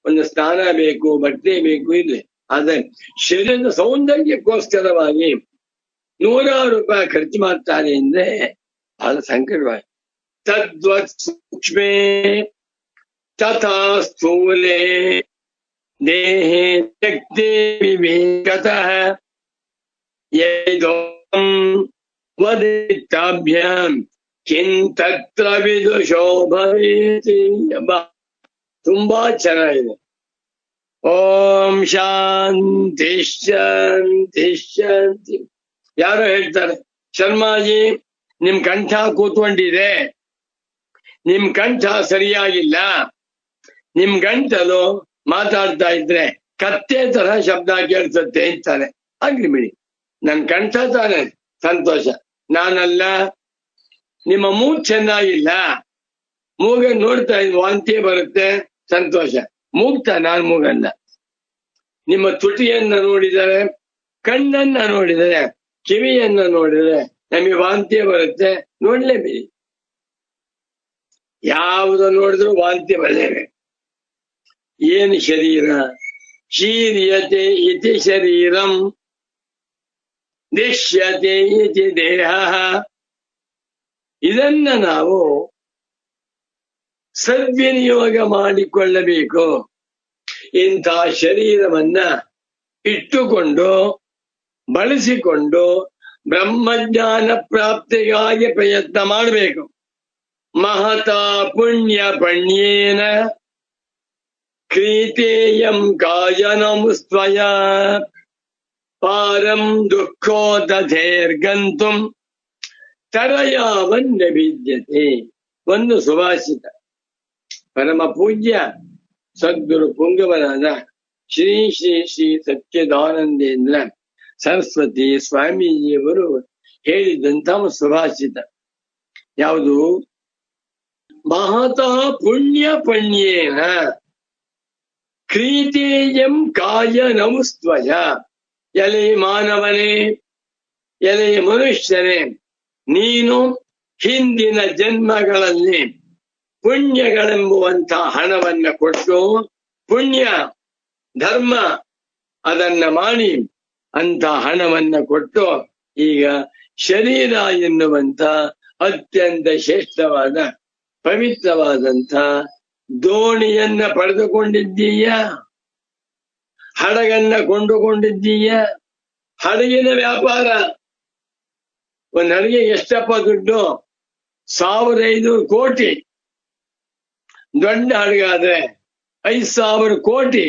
ಒಂದು ಸ್ನಾನ ಬೇಕು, ಬಟ್ಟೆ ಬೇಕು, ಇರ್ಲಿ. ಆದ್ರೆ ಶರೀರದ ಸೌಂದರ್ಯಕ್ಕೋಸ್ಕರವಾಗಿ 100 ರೂಪಾಯಿ ಖರ್ಚು ಮಾಡ್ತಾರೆ ಅಂದ್ರೆ ಬಹಳ ಸಂಕಟವಾಗಿ. ತದ್ವತ್ ಸೂಕ್ಷ್ಮೇ ತಥಾ ಸ್ಥೂಲೇ ದೇಹೇ ತ್ಯಕ್ತೇ ವಿವೇಕತಃ ಯದೋಂ ವದಿತಾಭ್ಯಾಂ ಕಿಂತತ್ರ ವಿದುಷೋ ಭವೇತಿ. ತುಂಬಾ ಚೆನ್ನಾಗಿದೆ. ಓಂ ಶಾಂತಿ ಶಾಂತಿ ಶಾಂತಿ. ಯಾರೋ ಹೇಳ್ತಾರೆ, ಶರ್ಮಾಜಿ ನಿಮ್ ಕಂಠ ಕೂತ್ಕೊಂಡಿದೆ, ನಿಮ್ ಕಂಠ ಸರಿಯಾಗಿಲ್ಲ, ನಿಮ್ ಗಂಟಲು ಮಾತಾಡ್ತಾ ಇದ್ರೆ ಕತ್ತೆ ತರ ಶಬ್ದ ಕೇಳಿಸುತ್ತೆ ಅಂತಾರೆ. ಆಗ್ಲಿ ಬಿಡಿ, ನನ್ ಕಂಠ ತಾನೆ ಸಂತೋಷ, ನಾನಲ್ಲ. ನಿಮ್ಮ ಮೂಗ್ ಚೆನ್ನಾಗಿಲ್ಲ, ಮೂಗನ್ ನೋಡ್ತಾ ಇದ್ ವಾಂತಿ ಬರುತ್ತೆ, ಸಂತೋಷ, ಮೂಗ್ತಾ, ನಾನ್ ಮೂಗಲ್ಲ. ನಿಮ್ಮ ತುಟಿಯನ್ನ ನೋಡಿದರೆ, ಕಣ್ಣನ್ನ ನೋಡಿದರೆ, ಕಿವಿಯನ್ನ ನೋಡಿದರೆ ನಮಗೆ ವಾಂತಿ ಬರುತ್ತೆ, ನೋಡ್ಲೇಬೇಡಿ. ಯಾವುದು ನೋಡಿದ್ರು ವಾಂತಿ ಬರಲೇಬೇಕು. ಏನು ಶರೀರ? ಶೀರ್ಯತೆ ಇತಿ ಶರೀರಂ ದಿಶ್ಯತೆ ಇತಿ ದೇಹ. ಇದನ್ನ ನಾವು ಸದ್ವಿನಿಯೋಗ ಮಾಡಿಕೊಳ್ಳಬೇಕು. ಇಂಥ ಶರೀರವನ್ನ ಇಟ್ಟುಕೊಂಡು ಬಳಸಿಕೊಂಡು ಬ್ರಹ್ಮಜ್ಞಾನ ಪ್ರಾಪ್ತಿಗಾಗಿ ಪ್ರಯತ್ನ ಮಾಡಬೇಕು. ಮಹತಾ ಪುಣ್ಯ ಪಣ್ಯೇನ ಕ್ರೀತೇಯಂ ಕಾಯನಮುಸ್ತ್ವಯ ಪಾರಂ ದುಃಖೋದಧೇರ್ಗಂತುಂ ತರಯಾವನ್ಯ ವಿದ್ಯತೆ. ಒಂದು ಸುಭಾಷಿತ ಪರಮ ಪೂಜ್ಯ ಸದ್ಗುರು ಪುಂಗವರಾದ ಶ್ರೀ ಶ್ರೀ ಶ್ರೀ ಸಚ್ಚಿದಾನಂದೇಂದ್ರ ಸರಸ್ವತಿ ಸ್ವಾಮೀಜಿಯವರು ಹೇಳಿದಂತಹ ಸುಭಾಷಿತ. ಯಾವುದು? ಮಹತಾ ಪುಣ್ಯ ಪಣ್ಯೇನ ಕ್ರೀತೇಯಂ ಕಾಯ ನಮಸ್ತ್ವಯ. ಎಲೆ ಮಾನವನೇ, ಎಲೆ ಮನುಷ್ಯನೇ, ನೀನು ಹಿಂದಿನ ಜನ್ಮಗಳಲ್ಲಿ ಪುಣ್ಯಗಳೆಂಬುವಂತ ಹಣವನ್ನ ಕೊಟ್ಟು ಪುಣ್ಯ ಧರ್ಮ ಅದನ್ನ ಮಾಡಿ ಅಂತ ಹಣವನ್ನ ಕೊಟ್ಟು ಈಗ ಶರೀರ ಎನ್ನುವಂತ ಅತ್ಯಂತ ಶ್ರೇಷ್ಠವಾದ ಪವಿತ್ರವಾದಂಥ ದೋಣಿಯನ್ನ ಪಡೆದುಕೊಂಡಿದ್ದೀಯ, ಹಡಗನ್ನ ಕೊಂಡುಕೊಂಡಿದ್ದೀಯ. ಹಡಗಿನ ವ್ಯಾಪಾರ, ಒಂದು ಹಡಗೆ ಎಷ್ಟಪ್ಪ ದುಡ್ಡು? 1500 ಕೋಟಿ. ದೊಡ್ಡ ಹಡಗ ಆದ್ರೆ 5000 ಕೋಟಿ.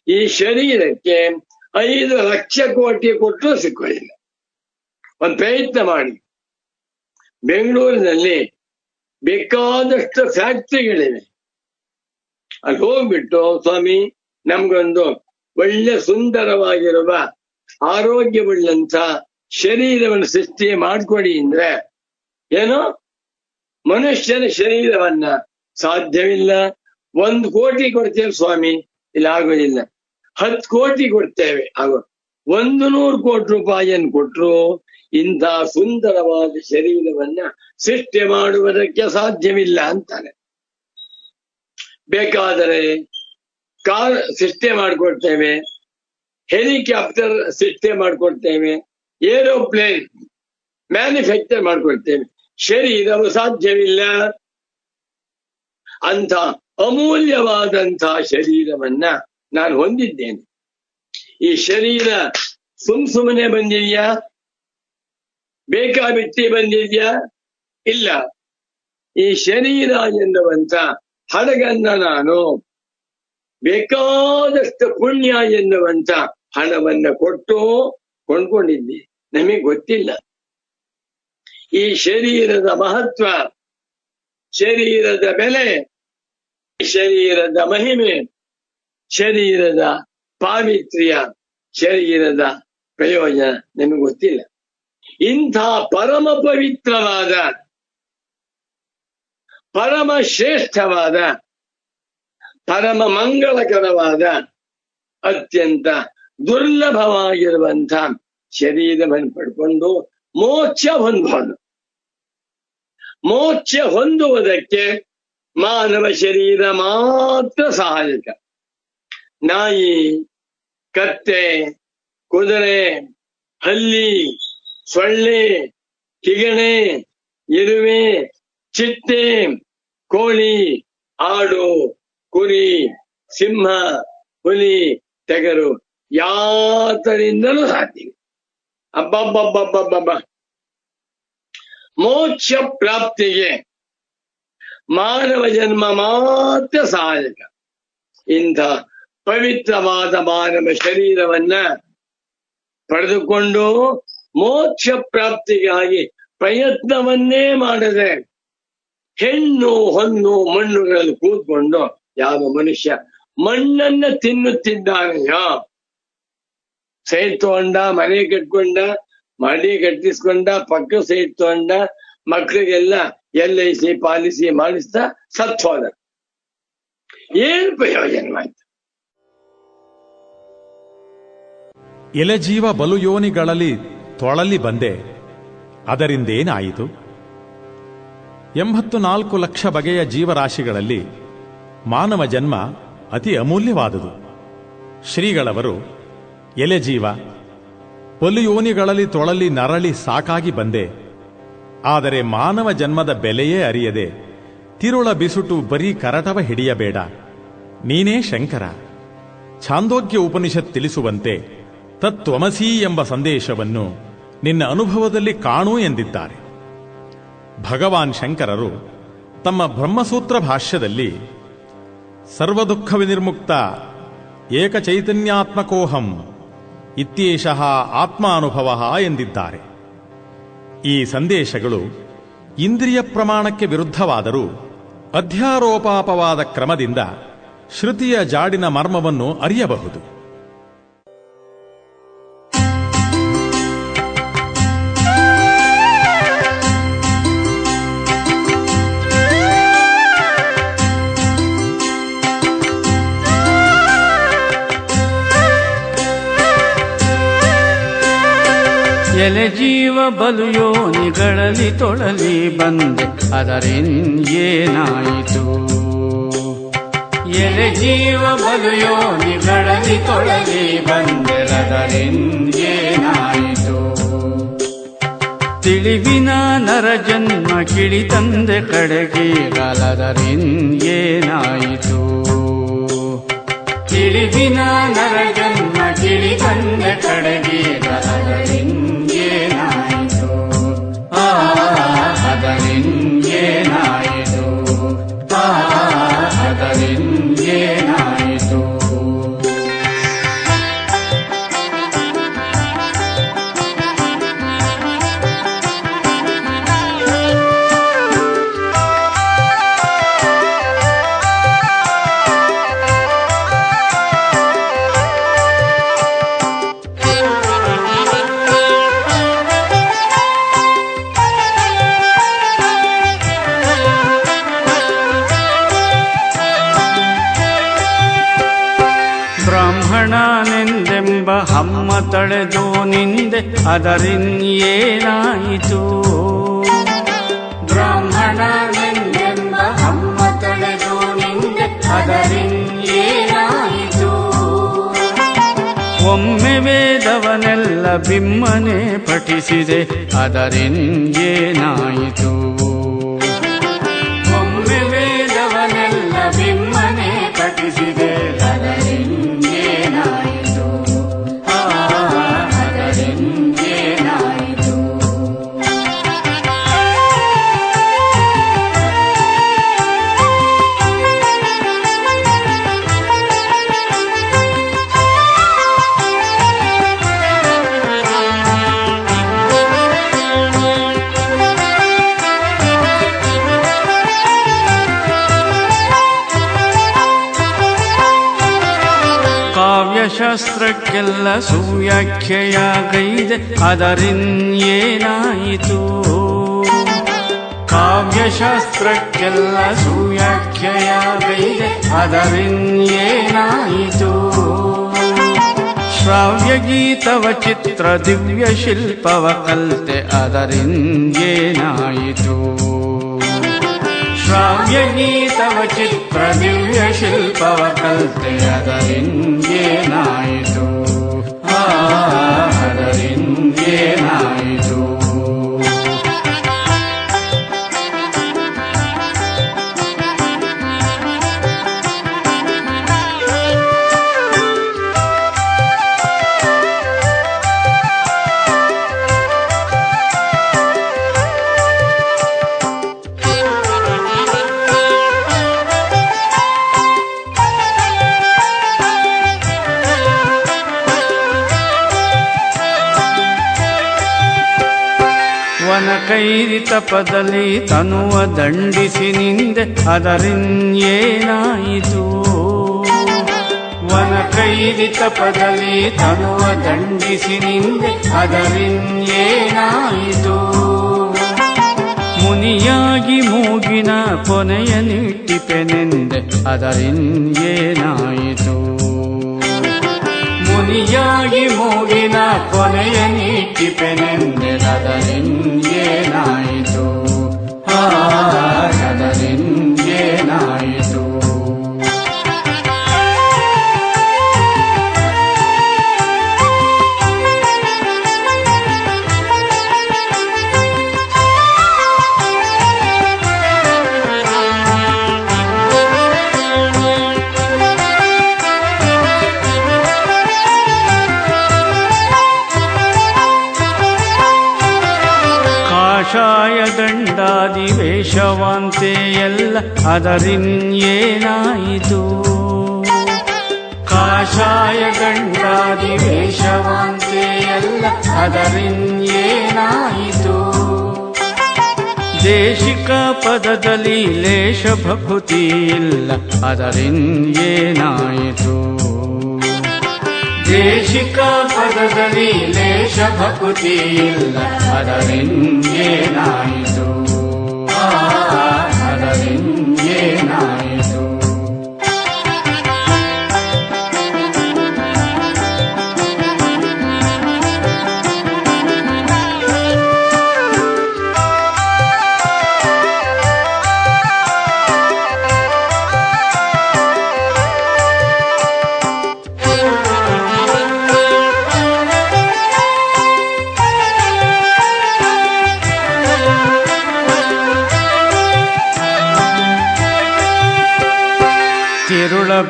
ಈ ಶರೀರಕ್ಕೆ 5 ಲಕ್ಷ ಕೋಟಿ ಕೊಟ್ಟರು ಸಿಕ್ಕೋದಿಲ್ಲ. ಒಂದು ಪ್ರಯತ್ನ ಮಾಡಿ. ಬೆಂಗಳೂರಿನಲ್ಲಿ ಬೇಕಾದಷ್ಟು ಫ್ಯಾಕ್ಟ್ರಿಗಳಿವೆ. ಅಲ್ಲಿ ಹೋಗ್ಬಿಟ್ಟು, ಸ್ವಾಮಿ ನಮ್ಗೊಂದು ಒಳ್ಳೆ ಸುಂದರವಾಗಿರುವ ಆರೋಗ್ಯವುಳ್ಳಂತ ಶರೀರವನ್ನು ಸೃಷ್ಟಿ ಮಾಡ್ಕೊಡಿ ಅಂದ್ರೆ ಏನೋ ಮನುಷ್ಯನ ಶರೀರವನ್ನ ಸಾಧ್ಯವಿಲ್ಲ. 1 ಕೋಟಿ ಕೊಡ್ತೇವೆ ಸ್ವಾಮಿ, ಇಲ್ಲ ಆಗೋದಿಲ್ಲ. 10 ಕೋಟಿ ಕೊಡ್ತೇವೆ, ಆಗೋ. 100 ಕೋಟಿ ರೂಪಾಯಿಯನ್ನು ಕೊಟ್ಟರು ಇಂಥ ಸುಂದರವಾದ ಶರೀರವನ್ನ ಸೃಷ್ಟಿ ಮಾಡುವುದಕ್ಕೆ ಸಾಧ್ಯವಿಲ್ಲ ಅಂತಾನೆ. ಬೇಕಾದರೆ ಕಾರ್ ಸೃಷ್ಟಿ ಮಾಡಿಕೊಡ್ತೇವೆ, ಹೆಲಿಕಾಪ್ಟರ್ ಸೃಷ್ಟಿ ಮಾಡಿಕೊಡ್ತೇವೆ, ಏರೋಪ್ಲೇನ್ ಮ್ಯಾನುಫ್ಯಾಕ್ಚರ್ ಮಾಡಿಕೊಡ್ತೇವೆ. ಶರೀರವು ಸಾಧ್ಯವಿಲ್ಲ. ಅಂತ ಅಮೂಲ್ಯವಾದಂಥ ಶರೀರವನ್ನ ನಾನು ಹೊಂದಿದ್ದೇನೆ. ಈ ಶರೀರ ಸುಮ್ಮನೆ ಬಂದಿದ್ಯಾ? ಬೇಕಾಬಿಟ್ಟಿ ಬಂದಿದ್ಯಾ? ಇಲ್ಲ. ಈ ಶರೀರ ಎನ್ನುವಂತ ಹಡಗನ್ನ ನಾನು ಬೇಕಾದಷ್ಟು ಪುಣ್ಯ ಎನ್ನುವಂತ ಹಣವನ್ನ ಕೊಟ್ಟು ಕೊಂಡ್ಕೊಂಡಿದ್ದೆ. ನಮಗೆ ಗೊತ್ತಿಲ್ಲ ಈ ಶರೀರದ ಮಹತ್ವ, ಶರೀರದ ಬೆಲೆ, ಶರೀರದ ಮಹಿಮೆ, ಶರೀರದ ಪಾವಿತ್ರ್ಯ, ಶರೀರದ ಪ್ರಯೋಜನ ನಮಗೆ ಗೊತ್ತಿಲ್ಲ. ಇಂಥ ಪರಮ ಪವಿತ್ರವಾದ, ಪರಮ ಶ್ರೇಷ್ಠವಾದ, ಪರಮ ಮಂಗಳಕರವಾದ, ಅತ್ಯಂತ ದುರ್ಲಭವಾಗಿರುವಂಥ ಶರೀರವನ್ನು ಪಡ್ಕೊಂಡು ಮೋಕ್ಷ ಹೊಂದಬಹುದು. ಮೋಕ್ಷ ಹೊಂದುವುದಕ್ಕೆ ಮಾನವ ಶರೀರ ಮಾತ್ರ ಸಹಾಯಕ. ನಾಯಿ, ಕತ್ತೆ, ಕುದುರೆ, ಹಲ್ಲಿ, ಸೊಳ್ಳೆ, ಕಿಗಣೆ, ಇರುವೆ, ಚಿಟ್ಟೆ, ಕೋಳಿ, ಆಡು, ಕುರಿ, ಸಿಂಹ, ಹುಲಿ, ಟಗರು ಯಾತರಿಂದಲೂ ಸಾಧ್ಯ. ಅಬ್ಬಬ್ಬಬ್ಬಬ್ಬಬ್ಬ. ಮೋಕ್ಷ ಪ್ರಾಪ್ತಿಗೆ ಮಾನವ ಜನ್ಮ ಮಾತ್ರ ಸಹಾಯಕ. ಇಂಥ ಪವಿತ್ರವಾದ ಮಾನವ ಶರೀರವನ್ನ ಪಡೆದುಕೊಂಡು ಮೋಕ್ಷ ಪ್ರಾಪ್ತಿಗಾಗಿ ಪ್ರಯತ್ನವನ್ನೇ ಮಾಡದೆ ಹೆಣ್ಣು ಹೊನ್ನು ಮಣ್ಣುಗಳಲ್ಲಿ ಕೂತ್ಕೊಂಡು ಯಾವ ಮನುಷ್ಯ ಮಣ್ಣನ್ನ ತಿನ್ನುತ್ತಿದ್ದಾನೆಯೋ, ಸೈಟ್ ತಗೊಂಡ, ಮನೆ ಕಟ್ಕೊಂಡ, ಮಡಿ ಕಟ್ಟಿಸ್ಕೊಂಡ, ಪಕ್ಕ ಸೈಟ್ ತಗೊಂಡ, ಮಕ್ಕಳಿಗೆಲ್ಲ LIC ಪಾಲಿಸಿ ಮಾಡಿಸ್ತಾ ಸತ್ ಹೋದ. ಏನ್ ಪ್ರಯೋಜನವಾಯ್ತು? ಎಲೆಜೀವ ಬಲು ಯೋನಿಗಳಲ್ಲಿ ತೊಳಲಿ ಬಂದೆ, ಅದರಿಂದೇನಾಯಿತು? 84 ಲಕ್ಷ ಬಗೆಯ ಜೀವರಾಶಿಗಳಲ್ಲಿ ಮಾನವ ಜನ್ಮ ಅತಿ ಅಮೂಲ್ಯವಾದುದು. ಶ್ರೀಗಳವರು, ಎಲೆಜೀವ ಬಲು ಯೋನಿಗಳಲ್ಲಿ ತೊಳಲಿ ನರಳಿ ಸಾಕಾಗಿ ಬಂದೆ, ಆದರೆ ಮಾನವ ಜನ್ಮದ ಬೆಲೆಯೇ ಅರಿಯದೆ ತಿರುಳ ಬಿಸುಟು ಬರೀ ಕರಟವ ಹಿಡಿಯಬೇಡ, ನೀನೇ ಶಂಕರ. ಛಾಂದೋಗ್ಯ ಉಪನಿಷತ್ ತಿಳಿಸುವಂತೆ ತತ್ವಮಸೀ ಎಂಬ ಸಂದೇಶವನ್ನು ನಿನ್ನ ಅನುಭವದಲ್ಲಿ ಕಾಣು ಎಂದಿದ್ದಾರೆ. ಭಗವಾನ್ ಶಂಕರರು ತಮ್ಮ ಬ್ರಹ್ಮಸೂತ್ರ ಭಾಷ್ಯದಲ್ಲಿ ಸರ್ವದುಃಖ ವಿನಿರ್ಮುಕ್ತ ಏಕಚೈತನ್ಯಾತ್ಮಕೋಹಂ ಇತ್ಯೇಷಃ ಆತ್ಮಾನುಭವಃ ಎಂದಿದ್ದಾರೆ. ಈ ಸಂದೇಶಗಳು ಇಂದ್ರಿಯ ಪ್ರಮಾಣಕ್ಕೆ ವಿರುದ್ಧವಾದರೂ ಅಧ್ಯಾರೋಪಾಪವಾದ ಕ್ರಮದಿಂದ ಶ್ರುತಿಯ ಜಾಡಿನ ಮರ್ಮವನ್ನು ಅರಿಯಬಹುದು. ಎಲೆ ಜೀವ ಬಲು ಯೋನಿಗಳಲ್ಲಿ ತೊಳಲಿ ಬಂದೆ, ಅದರಿಂದೇನಾಯಿತು? ಎಲೆ ಜೀವ ಬಲು ಯೋನಿಗಳಲ್ಲಿ ತೊಳಲಿ ಬಂದೆ, ಅದರಿಂದ ತಿಳಿವಿನ ನರ ಜನ್ಮ ಕಿಳಿ ತಂದೆ ಕಡೆಗೆ ಗಲದರಿಂಗೇನಾಯಿತು ತಿಳಿವಿನ ನರ ಜನ್ಮ ಕಿಳಿ ತಂದೆ ಕಡೆಗೆ ಗಲದರಿಂಗೇನಾಯಿತು ಅದರಿಂಗೇನಾಯಿತು ಅದರಿಂಗೇನಾಯಿತು ಬ್ರಾಹ್ಮಣನೆಂದೆಂಬ ಹಮ್ಮ ತಳೆದು ನಿಂದೆ ಅದರಿನ್ಯೇನಾಯಿತು ಬ್ರಾಹ್ಮಣನೆಂದೆಂಬ ಹಮ್ಮ ತಳೆದು ನಿಂದೆ ಅದರಿನ್ಯೇನಾಯಿತು ಒಮ್ಮೆ ವೇದವನೆಲ್ಲ ಬಿಮ್ಮನೆ ಪಠಿಸಿದೆ ಅದರಿನ್ಯೇನಾಯಿತು ಒಮ್ಮೆ ವೇದವನೆಲ್ಲ ಬಿಮ್ಮನೆ ಪಠಿಸಿದೆ ಅದರಿಂಗೇನಾಯಿತು ಅದರಿಂಗೇನಾಯಿತು ಕಾವ್ಯಶಾಸ್ತ್ರಕ್ಕೆಲ್ಲ ಸುವ್ಯಾಖ್ಯೆಯಾಗೈದೆ ಅದರಿನ್ಯೇನಾಯಿತು ಕಾವ್ಯಶಾಸ್ತ್ರಕ್ಕೆಲ್ಲ ಸುವ್ಯಾಖ್ಯೆಯಾಗೈದೆ ಅದರಿನ್ಯೇನಾಯಿತು ಶ್ರಾವ್ಯಗೀತವ ಚಿತ್ರ ದಿವ್ಯ ಶಿಲ್ಪವ ಕಲ್ತೆ ಅದರಿಂಗೇನಾಯಿತು ಶ್ರಾವ್ಯಗೀತವ ಚಿತ್ರ ದಿವ್ಯ ಶಿಲ್ಪವ ಕಲ್ತೆ ಅದರಿಂಗೇನಾಯಿತು ಅದರಿಂಗೇನಾಯಿತು ವನಕೈರಿ ತಪದಲ್ಲಿ ತನುವ ದಂಡಿಸಿ ನಿಂದೆ ಅದರಿನ್ಯೇನಾಯಿತು ವನಕೈರಿ ತಪದಲ್ಲಿ ತನುವ ದಂಡಿಸಿ ನಿಂದೆ ಅದರಿನ್ಯೇನಾಯಿತು ಮುನಿಯಾಗಿ ಮೂಗಿನ ಕೊನೆಯ ನಿಟ್ಟಿಪೆನೆಂದೆ ಅದರಿನ್ಯೇನಾಯಿತು ಮುನಿಯಾಗಿ ಮೂಗಿನ ಕೊನೆಯ ನೀಟಿಪೆನೆಂದೆ ಅದರಿಂಗೇನಾಯಿತು ಅದರಿಂಗೇನಾಯಿತು ಕಾಷಾಯ ದಂಡಾದಿ ವೇಷವಾಂತೆ ಎಲ್ಲ ಅದರಿನ್ಯೇನಾಯಿತು ಕಾಷಾಯ ದಂಡಾದಿ ವೇಷವಾಂತೆ ಎಲ್ಲ ಅದರಿನ್ಯೇನಾಯಿತು ದೇಶಿಕ ಪದದಲ್ಲಿ ಲೇಷ ಭಕುತಿ ಇಲ್ಲ ಅದರಿನ್ಯೇನಾಯಿತು ದೇಶಿಕ ಪದದಲ್ಲಿ ಲೇಷ ಭಕುತಿ ಇಲ್ಲ ಅದರಿಂಗೇನಾಯಿತು ಅದರಿಂಗೇನಾಯಿತು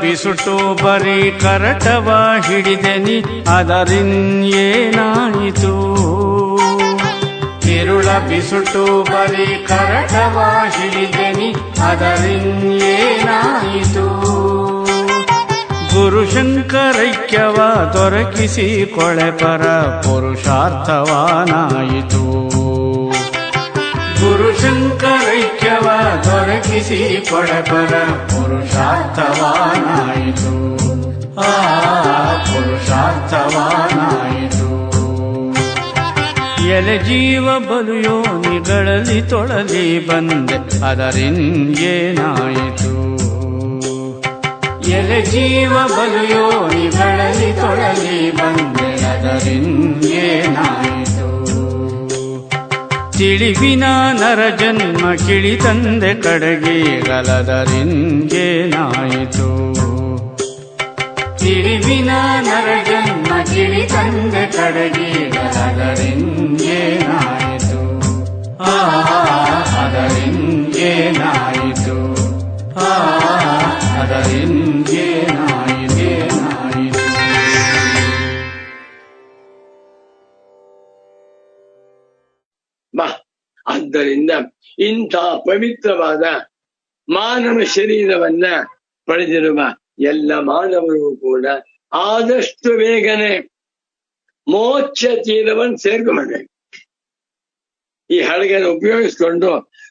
ಬಿಸುಟು ಬರೀ ಕರಟವ ಹಿಡಿದೆನಿ ಅದರಿನ್ಯೇನಾಯಿತು. ತಿರುಳ ಬಿಸುಟು ಬರೀ ಕರಟವ ಹಿಡಿದೆನಿ ಅದರಿನ್ಯೇನಾಯಿತು. ಗುರುಶಂಕರೈಕ್ಯವ ದೊರಕಿಸಿ ಕೊಳೆಪರ ಪುರುಷಾರ್ಥವಾನಾಯಿತು. ಗುರುಶಂಕರೈಕ್ಯವ ದೊರಕಿಸಿ ಕೊಳೆಪರ ಪುರುಷಾರ್ಥವಾನಾಯಿತು. ಪುರುಷಾರ್ಥವಾನಾಯಿತು. ಎಲೆ ಜೀವ ಬಲು ಯೋನಿಗಳಲ್ಲಿ ತೊಳಲಿ ಬಂದೆ ಅದರಿನ್ಯೇನಾಯಿತು. ಎಲೆ ಜೀವ ಬಲು ಯೋನಿಗಳಲ್ಲಿ ತೊಳಲಿ ಬಂದೆ ಅದರಿನ್ಯೇನಾಯಿತು. ತಿಳಿವಿನ ನರ ಜನ್ಮ ಕಿಳಿ ತಂದೆ ಕಡೆಗೀಗಲದರಿನ್ಯೇನಾಯಿತು. ತಿಳಿವಿನ ನರ ಜನ್ಮ ಕಿಳಿ ತಂದೆ ಕಡೆಗೀಗಲದರಿನ್ಯೇನಾಯಿತು. ಅದರಿನ್ಯೇನಾಯಿತು. ಅದರಿನ್ಯೇನಾಯಿತೇನಾಯಿತು. ಆದ್ದರಿಂದ ಇಂಥ ಪವಿತ್ರವಾದ ಮಾನವ ಶರೀರವನ್ನ ಪಡೆದಿರುವ ಎಲ್ಲ ಮಾನವರು ಕೂಡ ಆದಷ್ಟು ಬೇಗನೆ ಮೋಕ್ಷ ತೀರವನ್ನು ಸೇರ್ಕೊಂಡ್ಬೇಕು. ಈ ಹಡಗನ್ನು ಉಪಯೋಗಿಸ್ಕೊಂಡು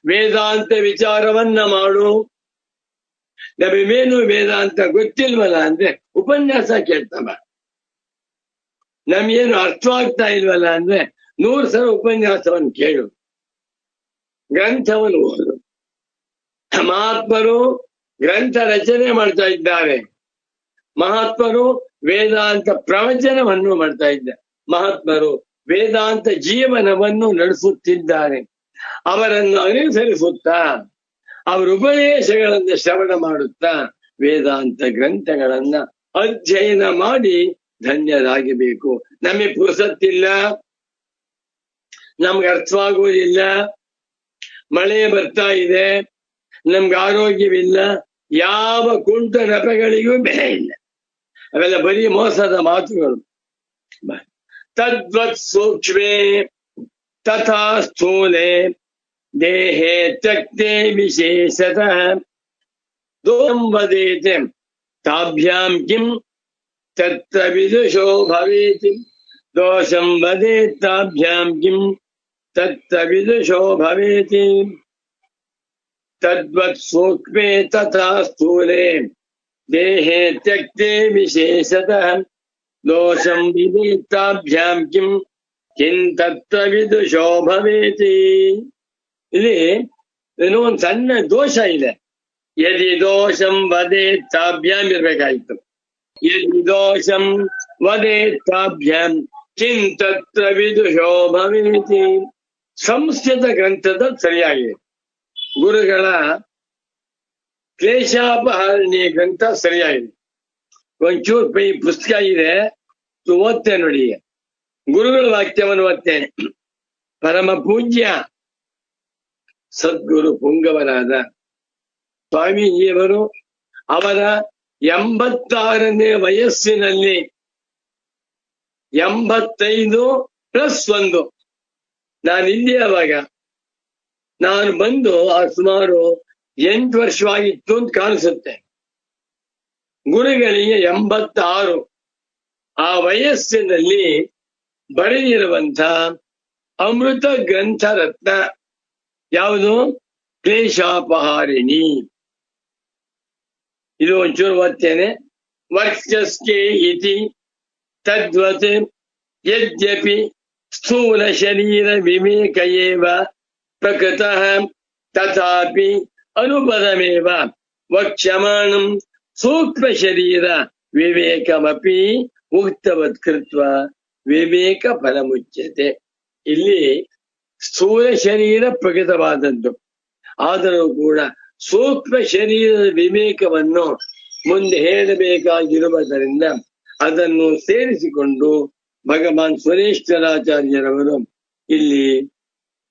ವೇದಾಂತ ವಿಚಾರವನ್ನ ಮಾಡು. ನಮಗೇನು ವೇದಾಂತ ಗೊತ್ತಿಲ್ವಲ್ಲ ಅಂದ್ರೆ ಉಪನ್ಯಾಸ ಕೇಳ್ತವ. ನಮ್ಗೇನು ಅರ್ಥವಾಗ್ತಾ ಇಲ್ವಲ್ಲ ಅಂದ್ರೆ 100 ಸಲ ಉಪನ್ಯಾಸವನ್ನು ಕೇಳು, ಗ್ರಂಥವನ್ನು ಓದು. ಮಹಾತ್ಮರು ಗ್ರಂಥ ರಚನೆ ಮಾಡ್ತಾ ಇದ್ದಾರೆ. ಮಹಾತ್ಮರು ವೇದಾಂತ ಪ್ರವಚನವನ್ನು ಮಾಡ್ತಾ ಇದ್ದಾರೆ. ಮಹಾತ್ಮರು ವೇದಾಂತ ಜೀವನವನ್ನು ನಡೆಸುತ್ತಿದ್ದಾರೆ. ಅವರನ್ನು ಅನುಸರಿಸುತ್ತಾ ಅವರ ಉಪದೇಶಗಳನ್ನು ಶ್ರವಣ ಮಾಡುತ್ತಾ ವೇದಾಂತ ಗ್ರಂಥಗಳನ್ನ ಅಧ್ಯಯನ ಮಾಡಿ ಧನ್ಯರಾಗಬೇಕು. ನಮಗೆ ಪುರುಸತ್ತಿಲ್ಲ, ನಮ್ಗೆ ಅರ್ಥವಾಗುವುದಿಲ್ಲ, ಮಳೆ ಬರ್ತಾ ಇದೆ, ನಮ್ಗೆ ಆರೋಗ್ಯವಿಲ್ಲ, ಯಾವ ಕುಂಟ ನೆಪಗಳಿಗೂ ಬೆಲೆ ಇಲ್ಲ. ಅವೆಲ್ಲ ಬರೀ ಮೋಸದ ಮಾತುಗಳು. ತದ್ವತ್ ಸೂಕ್ಷ್ಮೇ ತಥಾ ಸ್ಥೂಲೆ ದೇಹೇ ತ್ಯಕ್ತೆ ವಿಶೇಷತಃ ದೋಷಂ ವದೇತೆ ತಾಭ್ಯಾಂ ಕಿಂ ತತ್ರ ವಿದುಷೋ ಭವೇತಿ. ದೋಷಂ ವದೇತ್ತಾಭ್ಯಾಂ ಕಿಂ ತತ್ರ ವಿದುಷೋ ಭವೇತಿ. ತದ್ವತ್ ಸೂಕ್ಷ್ಮೇ ತಥಾ ಸ್ಥೂಲೆ ದೇಹೇ ತ್ಯಕ್ತೆ ವಿಶೇಷತಃ ದೋಷಂ ವಿದಿತ್ತಾಭ್ಯಾಂ ಕಿಂ ತತ್ರ ವಿದುಷೋ ಭವೇತಿ. ಇಲ್ಲಿ ಏನೋ ಒಂದು ಸಣ್ಣ ದೋಷ ಇದೆ. ಯದಿ ದೋಷಂ ವದೇತ್ತಾಭ್ಯಾಂ ಇರ್ಬೇಕಾಯ್ತು. ಯದಿ ದೋಷಂ ವದೇತ್ತಾಭ್ಯಾಂ ಕಿಂ ತತ್ರ ವಿದುಷೋ ಭವೇತಿ. ಸಂಸ್ಕೃತ ಗ್ರಂಥದ ಸರಿಯಾಗಿದೆ. ಗುರುಗಳ ಕ್ಲೇಶಾಪಹರಣಿ ಗ್ರಂಥ ಸರಿಯಾಗಿದೆ. ಒಂಚೂರು ಈ ಪುಸ್ತಕ ಇದೆ, ಓದ್ತೇನೆ ನೋಡಿ. ಗುರುಗಳ ವಾಕ್ಯವನ್ನು ಓದ್ತೇನೆ. ಪರಮ ಪೂಜ್ಯ ಸದ್ಗುರು ಪುಂಗವರಾದ ಸ್ವಾಮೀಜಿಯವರು ಅವರ 86ನೇ ವಯಸ್ಸಿನಲ್ಲಿ 85+1 ನಾನಿಲ್ಲಿ ಅವಾಗ ನಾನು ಬಂದು ಸುಮಾರು 8 ವರ್ಷವಾಗಿತ್ತು ಅಂತ ಕಾಣಿಸುತ್ತೆ. ಗುರುಗಳಿಗೆ 86. ಆ ವಯಸ್ಸಿನಲ್ಲಿ ಬರೆದಿರುವಂತ ಅಮೃತ ಗ್ರಂಥ ರತ್ನ ಯಾವುದು? ಕ್ಲೇಶಾಪಹಾರಿಣಿ. ಇದು ಒಂಚೂರು ಓದ್ತೇನೆ. ವರ್ಚಸ್ಕೆ ಇತಿ ತದ್ವತ್ ಯದ್ಯಪಿ ಸ್ಥೂಲ ಶರೀರ ವಿವೇಕ ಏವ ಪ್ರಕೃತಃ ತಥಾಪಿ ಅನುಪದಮೇವ ವಕ್ಷ್ಯಮಾಣಂ ಸೂಕ್ಷ್ಮ ಶರೀರ ವಿವೇಕಮಪಿ ಉಕ್ತವತ್ ಕೃತ್ವ ವಿವೇಕ ಫಲಮುಚ್ಯತೆ. ಇಲ್ಲಿ ಸ್ಥೂಲ ಶರೀರ ಪ್ರಕೃತವಾದದ್ದು, ಆದರೂ ಕೂಡ ಸೂಕ್ಷ್ಮ ಶರೀರದ ವಿವೇಕವನ್ನು ಮುಂದೆ ಹೇಳಬೇಕಾಗಿರುವುದರಿಂದ ಅದನ್ನು ಸೇರಿಸಿಕೊಂಡು ಭಗವಾನ್ ಸುರೇಶ್ವರಾಚಾರ್ಯರವರು ಇಲ್ಲಿ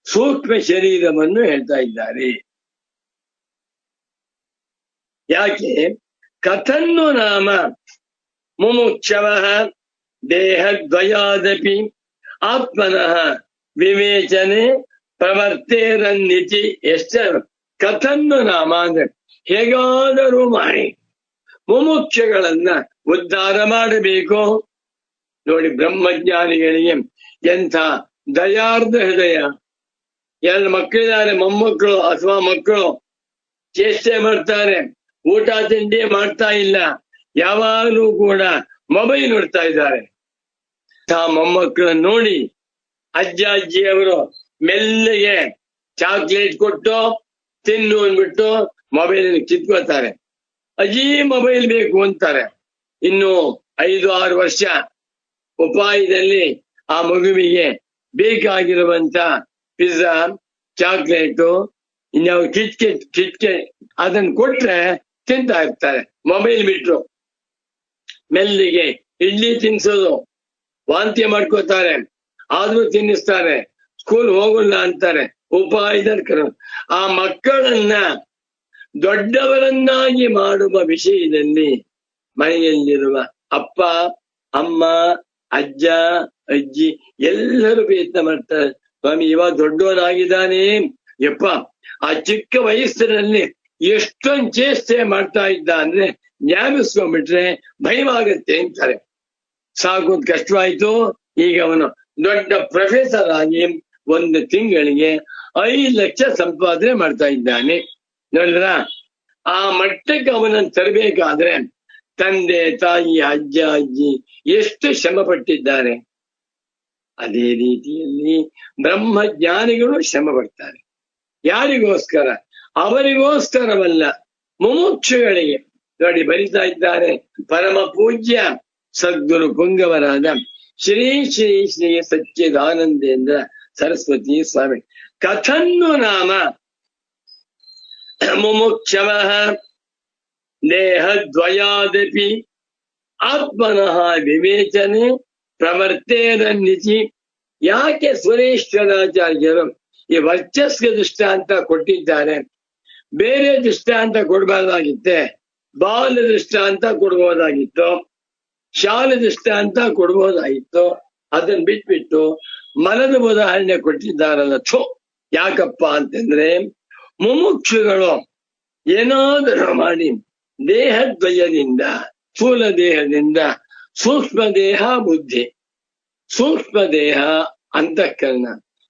ಸೂಕ್ಷ್ಮ ಶರೀರವನ್ನು ಹೇಳ್ತಾ ಇದ್ದಾರೆ. ಯಾಕೆ? ಕಥನ್ನು ನಾಮ ಮುಮುಕ್ಷವಃ ದೇಹದ್ವಯಾದಪಿ ಆತ್ಮನಃ ವಿವೇಚನೆ ಪ್ರವರ್ತೇರನ್ನಿತಿ. ಎಷ್ಟ ಕಥನ್ನು ನಾಮ ಅಂದ್ರೆ ಹೇಗಾದರೂ ಮಾಡಿ ಮುಮುಕ್ಷಗಳನ್ನ ಉದ್ಧಾರ ಮಾಡಬೇಕು. ನೋಡಿ, ಬ್ರಹ್ಮಜ್ಞಾನಿಗಳಿಗೆ ಎಂಥ ದಯಾರ್ಧ ಹೃದಯ. ಎರಡು ಮಕ್ಕಳಿದ್ದಾರೆ, ಮೊಮ್ಮಕ್ಕಳು ಅಥವಾ ಮಕ್ಕಳು ಚೇಷ್ಟೆ ಮಾಡ್ತಾರೆ, ಊಟ ತಿಂಡಿ ಮಾಡ್ತಾ ಇಲ್ಲ, ಯಾವಾಗಲೂ ಕೂಡ ಮೊಬೈಲ್ ನೋಡ್ತಾ ಇದ್ದಾರೆ. ಆ ಮೊಮ್ಮಕ್ಕಳನ್ನ ನೋಡಿ ಅಜ್ಜ ಅಜ್ಜಿಯವರು ಮೆಲ್ಲಗೆ ಚಾಕ್ಲೇಟ್ ಕೊಟ್ಟು ತಿನ್ನು ಅಂದ್ಬಿಟ್ಟು ಮೊಬೈಲ್ ಕಿತ್ಕೋತಾರೆ. ಅಜ್ಜಿ ಮೊಬೈಲ್ ಬೇಕು ಅಂತಾರೆ. ಇನ್ನು 5-6 ವರ್ಷ ಉಪಾಯದಲ್ಲಿ ಆ ಮಗುವಿಗೆ ಬೇಕಾಗಿರುವಂತ ಪಿಜ್ಜಾ, ಚಾಕ್ಲೇಟು, ಇನ್ಯಾವ ಕಿಟ್ಕೆ ಅದನ್ನ ಕೊಟ್ರೆ ತಿಂತಾ ಇರ್ತಾರೆ. ಮೊಬೈಲ್ ಬಿಟ್ರು ಮೆಲ್ಲಿಗೆ ಇಡ್ಲಿ ತಿನ್ಸೋದು, ವಾಂತಿ ಮಾಡ್ಕೋತಾರೆ, ಆದ್ರೂ ತಿನ್ನಿಸ್ತಾರೆ, ಸ್ಕೂಲ್ ಹೋಗಲ್ಲ ಅಂತಾರೆ. ಉಪಾಯದ ಆ ಮಕ್ಕಳನ್ನ ದೊಡ್ಡವರನ್ನಾಗಿ ಮಾಡುವ ವಿಷಯದಲ್ಲಿ ಮನೆಯಲ್ಲಿರುವ ಅಪ್ಪ ಅಮ್ಮ ಅಜ್ಜ ಅಜ್ಜಿ ಎಲ್ಲರೂ ಪ್ರಯತ್ನ ಮಾಡ್ತಾರೆ. ಸ್ವಾಮಿ ಇವಾಗ ದೊಡ್ಡವನಾಗಿದ್ದಾನೆ, ಯಪ್ಪ ಆ ಚಿಕ್ಕ ವಯಸ್ಸಿನಲ್ಲಿ ಎಷ್ಟೊಂದು ಚೇಷ್ಟೆ ಮಾಡ್ತಾ ಇದ್ದ ಅಂದ್ರೆ ಜ್ಞಾಪಿಸ್ಕೊಂಡ್ಬಿಟ್ರೆ ಭಯವಾಗತ್ತೆ ಅಂತಾರೆ. ಸಾಕು, ಕಷ್ಟವಾಯ್ತು. ಈಗ ಅವನು ದೊಡ್ಡ ಪ್ರೊಫೆಸರ್ ಆಗಿ 1 ತಿಂಗಳಿಗೆ 5 ಲಕ್ಷ ಸಂಪಾದನೆ ಮಾಡ್ತಾ ಇದ್ದಾನೆ. ನೋಡಿದ್ರ, ಆ ಮಟ್ಟಕ್ಕೆ ಅವನನ್ನು ತರಬೇಕಾದ್ರೆ ತಂದೆ ತಾಯಿ ಅಜ್ಜ ಅಜ್ಜಿ ಎಷ್ಟು ಶ್ರಮ ಪಟ್ಟಿದ್ದಾರೆ. ಅದೇ ರೀತಿಯಲ್ಲಿ ಬ್ರಹ್ಮಜ್ಞಾನಿಗಳು ಶ್ರಮ ಪಡ್ತಾರೆ. ಯಾರಿಗೋಸ್ಕರ? ಅವರಿಗೋಸ್ಕರವಲ್ಲ, ಮುಮುಕ್ಷುಗಳಿಗೆ. ನೋಡಿ, ಬರಿತಾ ಇದ್ದಾರೆ ಪರಮ ಪೂಜ್ಯ ಸದ್ಗುರು ಪುಂಗವರಾದ ಶ್ರೀ ಶ್ರೀ ಶ್ರೀ ಸಚ್ಚಿದಾನಂದೇಂದ್ರ ಸರಸ್ವತಿ ಸ್ವಾಮಿ. ಕಥನ್ನು ನಾಮ ಮುಮುಕ್ಷವಃ ದೇಹದ್ವಯಾದಪಿ ಆತ್ಮನಃ ವಿವೇಚನೆ ಪ್ರವರ್ತೇರನ್ನಿತಿ. ಯಾಕೆ ಸುರೇಶ್ವರಾಚಾರ್ಯರು ಈ ವರ್ಚಸ್ಗೆ ದೃಷ್ಟಾಂತ ಕೊಟ್ಟಿದ್ದಾರೆ? ಬೇರೆ ದೃಷ್ಟಾಂತ ಕೊಡಬಾರ್ದಾಗಿತ್ತೆ. ಬಾಲ ದೃಷ್ಟಾಂತ ಕೊಡ್ಬೋದಾಗಿತ್ತು, ಶಾಲೆ ದೃಷ್ಟಾಂತ ಕೊಡ್ಬೋದಾಗಿತ್ತು. ಅದನ್ನ ಬಿಟ್ಬಿಟ್ಟು ಮನದ ಉದಾಹರಣೆ ಕೊಟ್ಟಿದ್ದಾರಲ್ಲ. ಯಾಕಪ್ಪ ಅಂತಂದ್ರೆ, ಮುಮುಕ್ಷುಗಳು ಏನಾದರೂ ಮಾಡಿ ದೇಹದ್ವಯದಿಂದ, ಸ್ಥೂಲ ದೇಹದಿಂದ ಸೂಕ್ಷ್ಮ ದೇಹ ಬುದ್ಧಿ, ಸೂಕ್ಷ್ಮ ದೇಹ ಅಂತಃಕರಣ,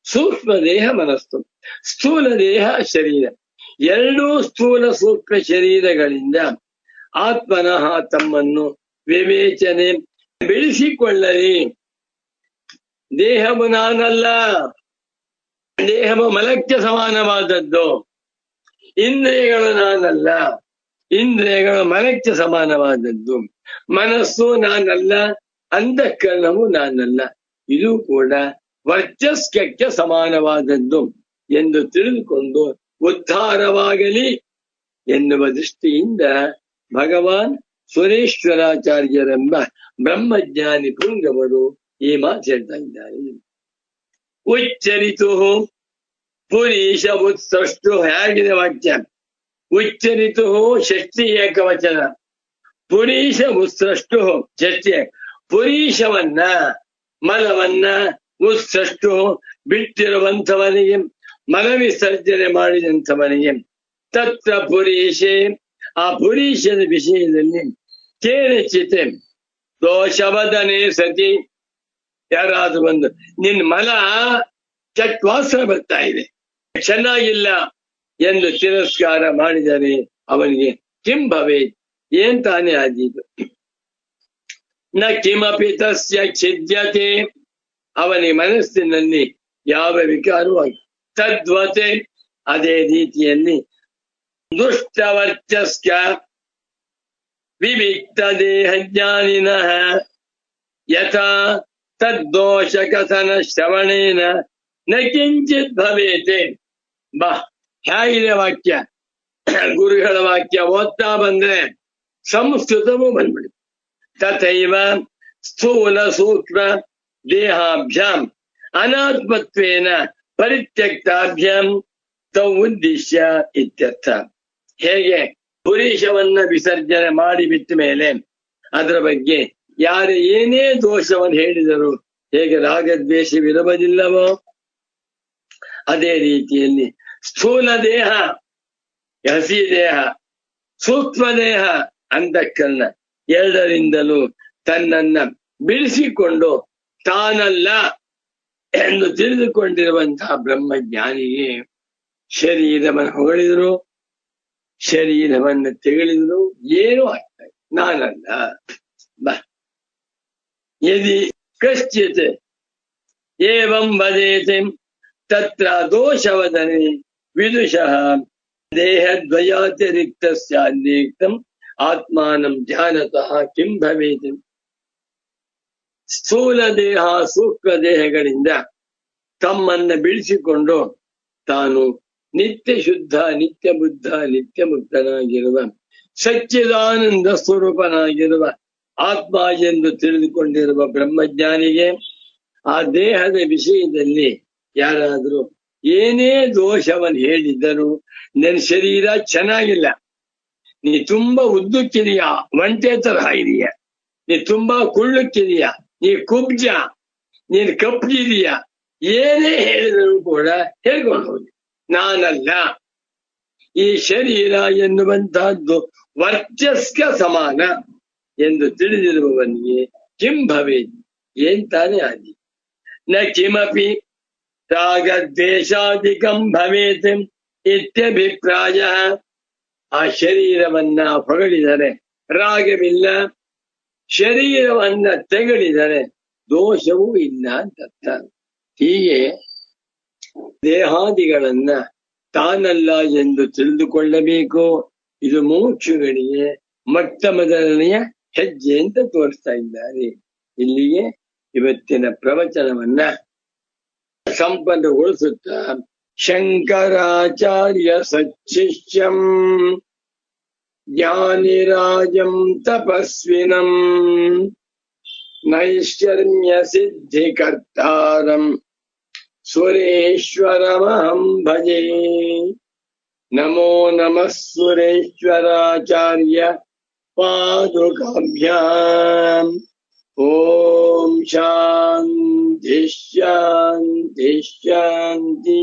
ಸೂಕ್ಷ್ಮ ದೇಹ ಮನಸ್ಸು, ಸ್ಥೂಲ ದೇಹ ಶರೀರ, ಎರಡೂ ಸ್ಥೂಲ ಸೂಕ್ಷ್ಮ ಶರೀರಗಳಿಂದ ಆತ್ಮನಃ ತಮ್ಮನ್ನು ವಿವೇಚನೆ ಬೆಳೆಸಿಕೊಳ್ಳಲಿ. ದೇಹವು ನಾನಲ್ಲ, ದೇಹವು ಮಲಕ್ಕೆ ಸಮಾನವಾದದ್ದು. ಇಂದ್ರಿಯಗಳು ನಾನಲ್ಲ, ಇಂದ್ರಿಯಗಳು ಮಲಕ್ಕೆ ಸಮಾನವಾದದ್ದು. ಮನಸ್ಸು ನಾನಲ್ಲ, ಅಂತಃಕರಣವು ನಾನಲ್ಲ. ಇದು ಕೂಡ ವರ್ಚಸ್ಕಕ್ಕೆ ಸಮಾನವಾದದ್ದು ಎಂದು ತಿಳಿದುಕೊಂಡು ಉದ್ಧಾರವಾಗಲಿ ಎನ್ನುವ ದೃಷ್ಟಿಯಿಂದ ಭಗವಾನ್ ಸುರೇಶ್ವರಾಚಾರ್ಯರೆಂಬ ಬ್ರಹ್ಮಜ್ಞಾನಿ ಪುಂಗವರು ಈ ಮಾತು ಹೇಳ್ತಾ ಇದ್ದಾರೆ. ಉಚ್ಚರಿತು ಪುರೀಶ ಉತ್ಸಷ್ಟು. ಹೇಗಿದೆ ವಾಕ್ಯ? ಉಚ್ಚರಿತು ಷಷ್ಠಿ ಏಕವಚನ, ಪುರೀಶ ಉತ್ಸಷ್ಟು ಷಷ್ಠಿ. ಪುರೀಶವನ್ನ, ಮಲವನ್ನ, ಉತ್ಸಷ್ಟು ಬಿಟ್ಟಿರುವಂಥವನಿಗೆ, ಮಲ ವಿಸರ್ಜನೆ ಮಾಡಿದಂಥವನಿಗೆ, ತತ್ರ ಪುರೀಶೆ, ಆ ಪುರೀಶದ ವಿಷಯದಲ್ಲಿ ಕೇಳಿಚಿತೆ ದೋಷವದನೆ ಸತಿ. ಯಾರಾದ್ರೂ ಬಂದು ನಿನ್ ಮಲ ಕೆಟ್ಟ ವಾಸನೆ ಬರ್ತಾ ಇದೆ, ಚೆನ್ನಾಗಿಲ್ಲ ಎಂದು ತಿರಸ್ಕಾರ ಮಾಡಿದರೆ ಅವನಿಗೆ ಕಿಂ ಭವೇತ್, ಏನ್ ತಾನೇ ಆದೀತು? ನ ಕಿಮಪಿ ತಸ್ಯ ಛಿದ್ಯತೆ, ಅವನಿಗೆ ಮನಸ್ಸಿನಲ್ಲಿ ಯಾವ ವಿಕಾರವಾಗಿ. ತದ್ವತೆ, ಅದೇ ರೀತಿಯಲ್ಲಿ ದುಷ್ಟವರ್ಚಸ್ಕ ವಿವಿಕ್ತ ದೇಹ ಜ್ಞಾನಿನಃ ಯಥಾ ತದ್ದೋಷ ಕಥನ ಶ್ರವಣೇನ ನ ಕಿಂಚಿತ್ ಭವೇತೆ. ಬಾ, ಹೇಗಿದೆ ವಾಕ್ಯ? ಗುರುಗಳ ವಾಕ್ಯ ಓದ್ತಾ ಬಂದ್ರೆ ಸಂಸ್ಕೃತವೂ ಬಂದ್ಬಿಡಿ. ತಥೈವ ಸ್ಥೂಲ ಸೂಕ್ಷ್ಮ ದೇಹಾಭ್ಯಾಂ ಅನಾತ್ಮತ್ವೇನ ಪರಿತ್ಯಕ್ತಾಭ್ಯಾಂ ತೌ ಉದ್ದೇಶ್ಯ ಇತ್ಯರ್ಥ. ಹೇಗೆ ಪುರುಷವನ್ನ ವಿಸರ್ಜನೆ ಮಾಡಿ ಬಿಟ್ಟ ಮೇಲೆ ಅದರ ಬಗ್ಗೆ ಯಾರು ಏನೇ ದೋಷವನ್ನು ಹೇಳಿದರು, ಹೇಗೆ ರಾಗದ್ವೇಷವಿರಬದಿಲ್ಲವೋ ಅದೇ ರೀತಿಯಲ್ಲಿ ಸ್ಥೂಲ ದೇಹ, ಹಸಿ ದೇಹ, ಸೂಕ್ಷ್ಮ ದೇಹ, ಅಂತಃಕರಣ ಎರಡರಿಂದಲೂ ತನ್ನನ್ನ ಬಿಡಿಸಿಕೊಂಡು ತಾನಲ್ಲ ಎಂದು ತಿಳಿದುಕೊಂಡಿರುವಂತಹ ಬ್ರಹ್ಮಜ್ಞಾನಿಗೆ ಶರೀರವನ್ನು ಹೊಗಳಿದ್ರು, ಶರೀರವನ್ನು ತೆಗಳಿದ್ರು, ಏನೂ ಆಗ್ತದೆ. ನಾನಲ್ಲ. ಯದಿ ಕಶ್ಚಿತ್ ಏವಂ ವದೇತಿ ತತ್ರ ದೋಷವದನೆ ವಿದುಷಃ ದೇಹದ್ವಯಾತಿರಿಕ್ತಸ್ಯಾನ್ಯೇಕ್ತಂ ಆತ್ಮಾನಂ ಧ್ಯಾನತಃ ಕಿಂ ಭವೇತ್. ಸ್ಥೂಲ ದೇಹ, ಸೂಕ್ಷ್ಮ ದೇಹಗಳಿಂದ ತಮ್ಮನ್ನ ಬಿಡಿಸಿಕೊಂಡು ತಾನು ನಿತ್ಯ ಶುದ್ಧ, ನಿತ್ಯ ಬುದ್ಧ, ನಿತ್ಯ ಮುಕ್ತನಾಗಿರುವ ಸಚ್ಚಿದಾನಂದ ಸ್ವರೂಪನಾಗಿರುವ ಆತ್ಮ ಎಂದು ತಿಳಿದುಕೊಂಡಿರುವ ಬ್ರಹ್ಮಜ್ಞಾನಿಗೆ ಆ ದೇಹದ ವಿಷಯದಲ್ಲಿ ಯಾರಾದರೂ ಏನೇ ದೋಷವನ್ನು ಹೇಳಿದ್ದರೂ, ನನ್ನ ಶರೀರ ಚೆನ್ನಾಗಿಲ್ಲ, ನೀ ತುಂಬಾ ಉದ್ದಕ್ಕಿದೆಯಾ, ಒಂಟೆ ತರಹ ಇದೆಯಾ, ನೀ ತುಂಬಾ ಕುಳ್ಳಕ್ಕಿದೆಯಾ, ನೀ ಕುಬ್ಜ, ನೀನು ಕಪ್ಪಗಿದೆಯಾ, ಏನೇ ಹೇಳಿದರೂ ಕೂಡ ಹೇಳ್ಕೊಂಡು ಹೋಗಿ, ನಾನಲ್ಲ. ಈ ಶರೀರ ಎನ್ನುವಂತಹದ್ದು ವರ್ಚಸ್ಕ ಸಮಾನ ಎಂದು ತಿಳಿದಿರುವವನಿಗೆ ಕಿಂ ಭವೇತ್, ಏನ್ ತಾನೇ ಆದಿ. ನ ಕಿಮಪಿ ರಾಗದ್ವೇಷಾಧಿಕಂ ಭವೇತ್ ಇತ್ಯಭಿಪ್ರಾಯ. ಆ ಶರೀರವನ್ನ ಹೊಗಳಿದರೆ ರಾಗವಿಲ್ಲ, ಶರೀರವನ್ನ ತೆಗಳಿದರೆ ದೋಷವೂ ಇಲ್ಲ ಅಂತ ಅರ್ಥ. ಹೀಗೆ ದೇಹಾದಿಗಳನ್ನ ತಾನಲ್ಲ ಎಂದು ತಿಳಿದುಕೊಳ್ಳಬೇಕು. ಇದು ಮೋಕ್ಷಗಳಿಗೆ ಮೊಟ್ಟ ಮೊದಲನೆಯ ಹೆಜ್ಜೆ ಅಂತ ತೋರಿಸ್ತಾ ಇದ್ದಾರೆ. ಇಲ್ಲಿಗೆ ಇವತ್ತಿನ ಪ್ರವಚನವನ್ನ ಸಂಪನ್ನಗೊಳಿಸುತ್ತಾ ಶಂಕರಾಚಾರ್ಯ ಸಚ್ಚಿಷ್ಯಂ ಜ್ಞಾನಿರಾಜಂ ತಪಸ್ವಿನಂ ನೈಷ್ಕರ್ಮ್ಯ ಸಿದ್ಧಿಕರ್ತಾರಂ ಸುರೇಶ್ವರಮಹಂ ಭಜೆ. ನಮೋ ನಮಃ ಸುರೇಶ್ವರಾಚಾರ್ಯ ಪಾದುಕಾಭ್ಯಾಂ. ಓಂ ಶಾಂತಿ ಶಾಂತಿ ಶಾಂತಿ.